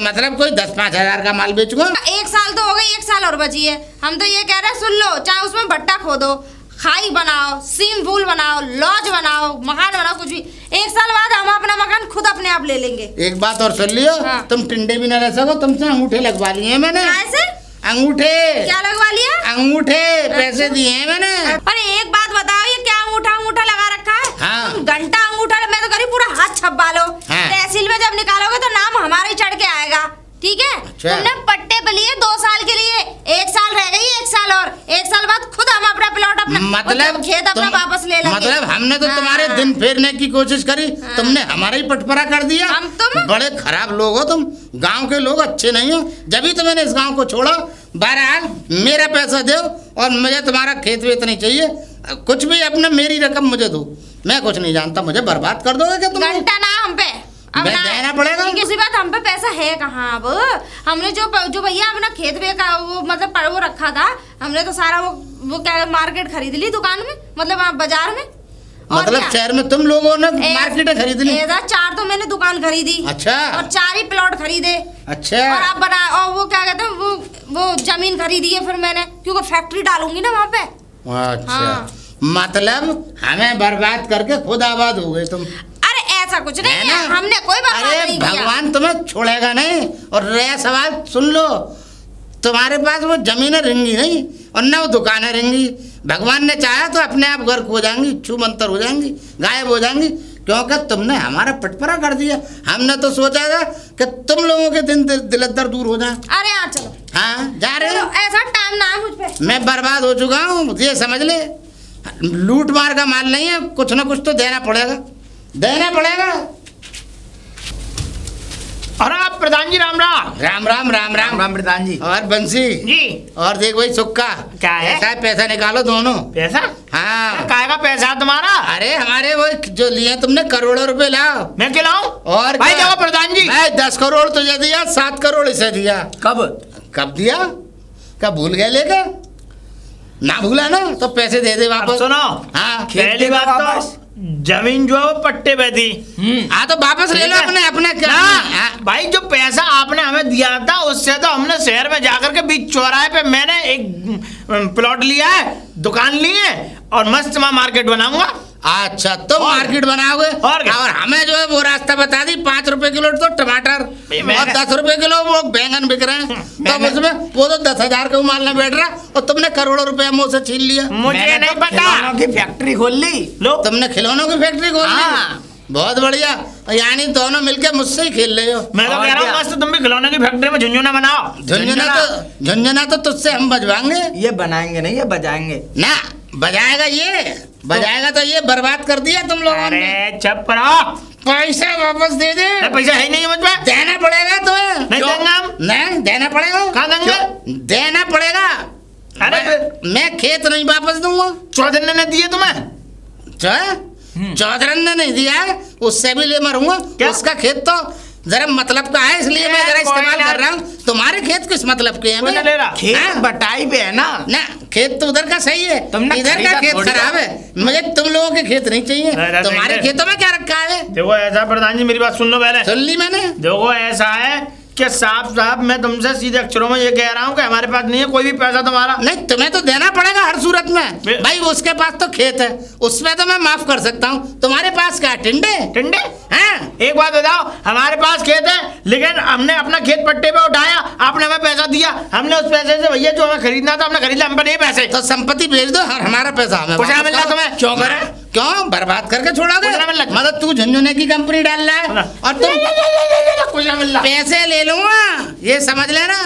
मतलब कोई 10-5 हजार का माल बेचूंगा। 1 साल तो हो गई, 1 साल और बची है। हम तो ये कह रहे हैं सुन लो, चाहे उसमें भट्टा खोदो, खाई बनाओ, स्विमिंग पूल बनाओ, लॉज बनाओ, मकान बनाओ, कुछ भी। 1 साल बाद हम अपना मकान खुद अपने आप ले लेंगे। एक बात और सुन लियो, तुम टिंडे भी न रह सको, तुमसे अंगूठे लगवा लिए मैंने। कैसे? अंगूठे। क्या लगवा लिया? अंगूठे पैसे दिए हैं मैंने। अरे एक बात बताओ, ये क्या अंगूठा लगा रखा है? हाँ। तुम घंटा अंगूठा, मैं तो करी पूरा हाथ छपवा लो। हाँ। तहसील में जब निकालोगे तो नाम हमारा ही चढ़ के आएगा, ठीक है? अच्छा। तुमने पट्टे पे लिए 2 साल के लिए, 1 साल रह गई, 1 साल और 1 साल बाद खुद हम अपना प्लॉट अपना मतलब खेत अपना वापस ले लेंगे। मतलब हमने तो तुम्हारे दिन फेरने की कोशिश करी, तुमने हमारा ही पटपरा कर दिया। बड़े खराब लोग हो तुम, गांव के लोग अच्छे नहीं हो, जब ही तो मैंने इस गांव को छोड़ा। बहरहाल मेरा पैसा दो और मुझे तुम्हारा खेत वेत नहीं चाहिए, कुछ भी अपने मेरी रकम मुझे दो, मैं कुछ नहीं जानता। मुझे बर्बाद कर दोगे क्या तुम? घंटा ना हम पे देना पड़ेगा। किसी बात हम पे पैसा है कहाँ? अब हमने जो भैया अपना खेत पे का वो मतलब वो रखा था, हमने तो सारा वो क्या मार्केट खरीद ली दुकान में, मतलब बाजार में। मतलब शहर में तुम लोगों ने मार्केट खरीद ली? 4 तो मैंने दुकान खरीदी। अच्छा। और 4 ही प्लॉट खरीदे। अच्छा। और आप बना, और वो क्या कहते हैं वो जमीन खरीदी है फिर मैंने, क्योंकि फैक्ट्री डालूंगी ना वहाँ पे। अच्छा। हाँ। मतलब हमें बर्बाद करके खुद आबाद हो गए तुम। ऐसा कुछ नहीं है, हमने कोई बात नहीं किया। भगवान तुम्हें छोड़ेगा नहीं। और रहा सवाल सुन लो, तुम्हारे पास वो जमीनें रहेंगी नहीं और न वो दुकानें रहेंगी। भगवान ने चाहा तो अपने आप गर्क हो जाएंगी, छूमंतर हो जाएंगी, गायब हो जाएंगी, क्योंकि तुमने हमारा पटपरा कर दिया। हमने तो सोचा था कि तुम लोगों के दिन दिलदर दूर हो जाए। अरे हाँ चलो। हाँ जा रहे हो? ऐसा टाइम ना है मुझ पे। मैं बर्बाद हो चुका हूँ, ये समझ ले। लूट मार का माल नहीं है, कुछ ना कुछ तो देना पड़ेगा, देना पड़ेगा। अरे प्रधान जी राम राम। राम राम राम राम राम प्रधान जी। और बंसी जी। और देख भाई सुक्का, क्या है? पैसा निकालो दोनों। पैसा? हाँ। काय का पैसा तुम्हारा? अरे हमारे वो जो लिए तुमने करोड़ों रुपए लाओ। मैं क्यों लाऊं? और भाई देखो प्रधान जी, मैं 10 करोड़ तुझे दिया, 7 करोड़ इसे दिया। कब दिया? कब भूल गए? लेके ना भूला ना तो पैसे दे दे वापस। सुनो, हाँ पहली बात तो जमीन जो है वो पट्टे पे थी। हाँ तो वापस ले लो अपने क्या। भाई जो पैसा आपने हमें दिया था उससे तो हमने शहर में जाकर के बीच चौराहे पे मैंने एक प्लॉट लिया है, दुकान ली है और मस्त मैं मार्केट बनाऊंगा। अच्छा तुम मार्केट बनाओगे और हमें जो है वो रास्ता बता दी। 5 रुपए किलो तो टमाटर और 10 रुपए किलो वो बैंगन बिक रहे हैं, तो उसमें वो तो 10,000 का माल न बैठ रहा और तुमने करोड़ों रुपए मुंह से छीन लिया। मुझे नहीं पता। खिलौनों की फैक्ट्री खोल ली। तुमने खिलौनों की फैक्ट्री खोल ली? बहुत बढ़िया, यानी दोनों मिलके मुझसे ही खेल रहे हो। मैं तो कह रहा हूँ मस्त तुम भी खिलौने की फैक्ट्री में झुंझुना बनाओ। झुंझुना तो तुझसे हम बजवाएंगे। ये बनाएंगे नहीं, ये बजाएंगे ना। बजाएगा ये, बजाएगा तो ये बर्बाद कर दिया तुम लोगों ने। अरे चुप रहो, पैसा वापस दे दे। पैसा है नहीं मुझ में। देना पड़ेगा तुम्हें। नहीं देंगे हम। नहीं देना पड़ेगा। कहाँ देंगे? देना पड़ेगा। अरे मैं खेत नहीं वापस दूंगा। चौधरी ने दिए तुम्हें? चौधरी ने नहीं दिया है, उससे भी ले मरूंगा। उसका खेत तो जरा मतलब का है, इसलिए मैं जरा इस्तेमाल कर रहा हूँ। तुम्हारे खेत किस मतलब के हैं? खेत बटाई पे है ना। ना खेत तो उधर का सही है, इधर का खेत खराब है। मुझे तुम लोगों के खेत नहीं चाहिए। तुम्हारे खेतों में क्या रखा है? देखो ऐसा प्रधान जी, मेरी बात सुन लो पहले। सुन ली मैंने। देखो ऐसा है कि साहब मैं तुमसे सीधे अक्षरों में ये कह रहा हूँ कि हमारे पास नहीं है कोई भी पैसा तुम्हारा। नहीं तुम्हें तो देना पड़ेगा हर सूरत में। भाई उसके पास तो खेत है, उसमें तो मैं माफ कर सकता हूँ। तुम्हारे पास क्या टिंडे? टिंडे? हाँ। एक बात बताओ, हमारे पास खेत है लेकिन हमने अपना खेत पट्टे पे उठाया, आपने हमें पैसा दिया, हमने उस पैसे से भैया जो हमें खरीदना था हमने खरीदा, हम पर नहीं पैसे। तो संपत्ति भेज दो और हमारा पैसा हमें कुछ मिल रहा तुम्हें? क्यों करे? क्यों बर्बाद करके छोड़ोगे? मतलब तू झुंझुने की कंपनी डाल रहा है और तुम कुछ ना मिल रहा। पैसे ले लूंगा, ये समझ लेना।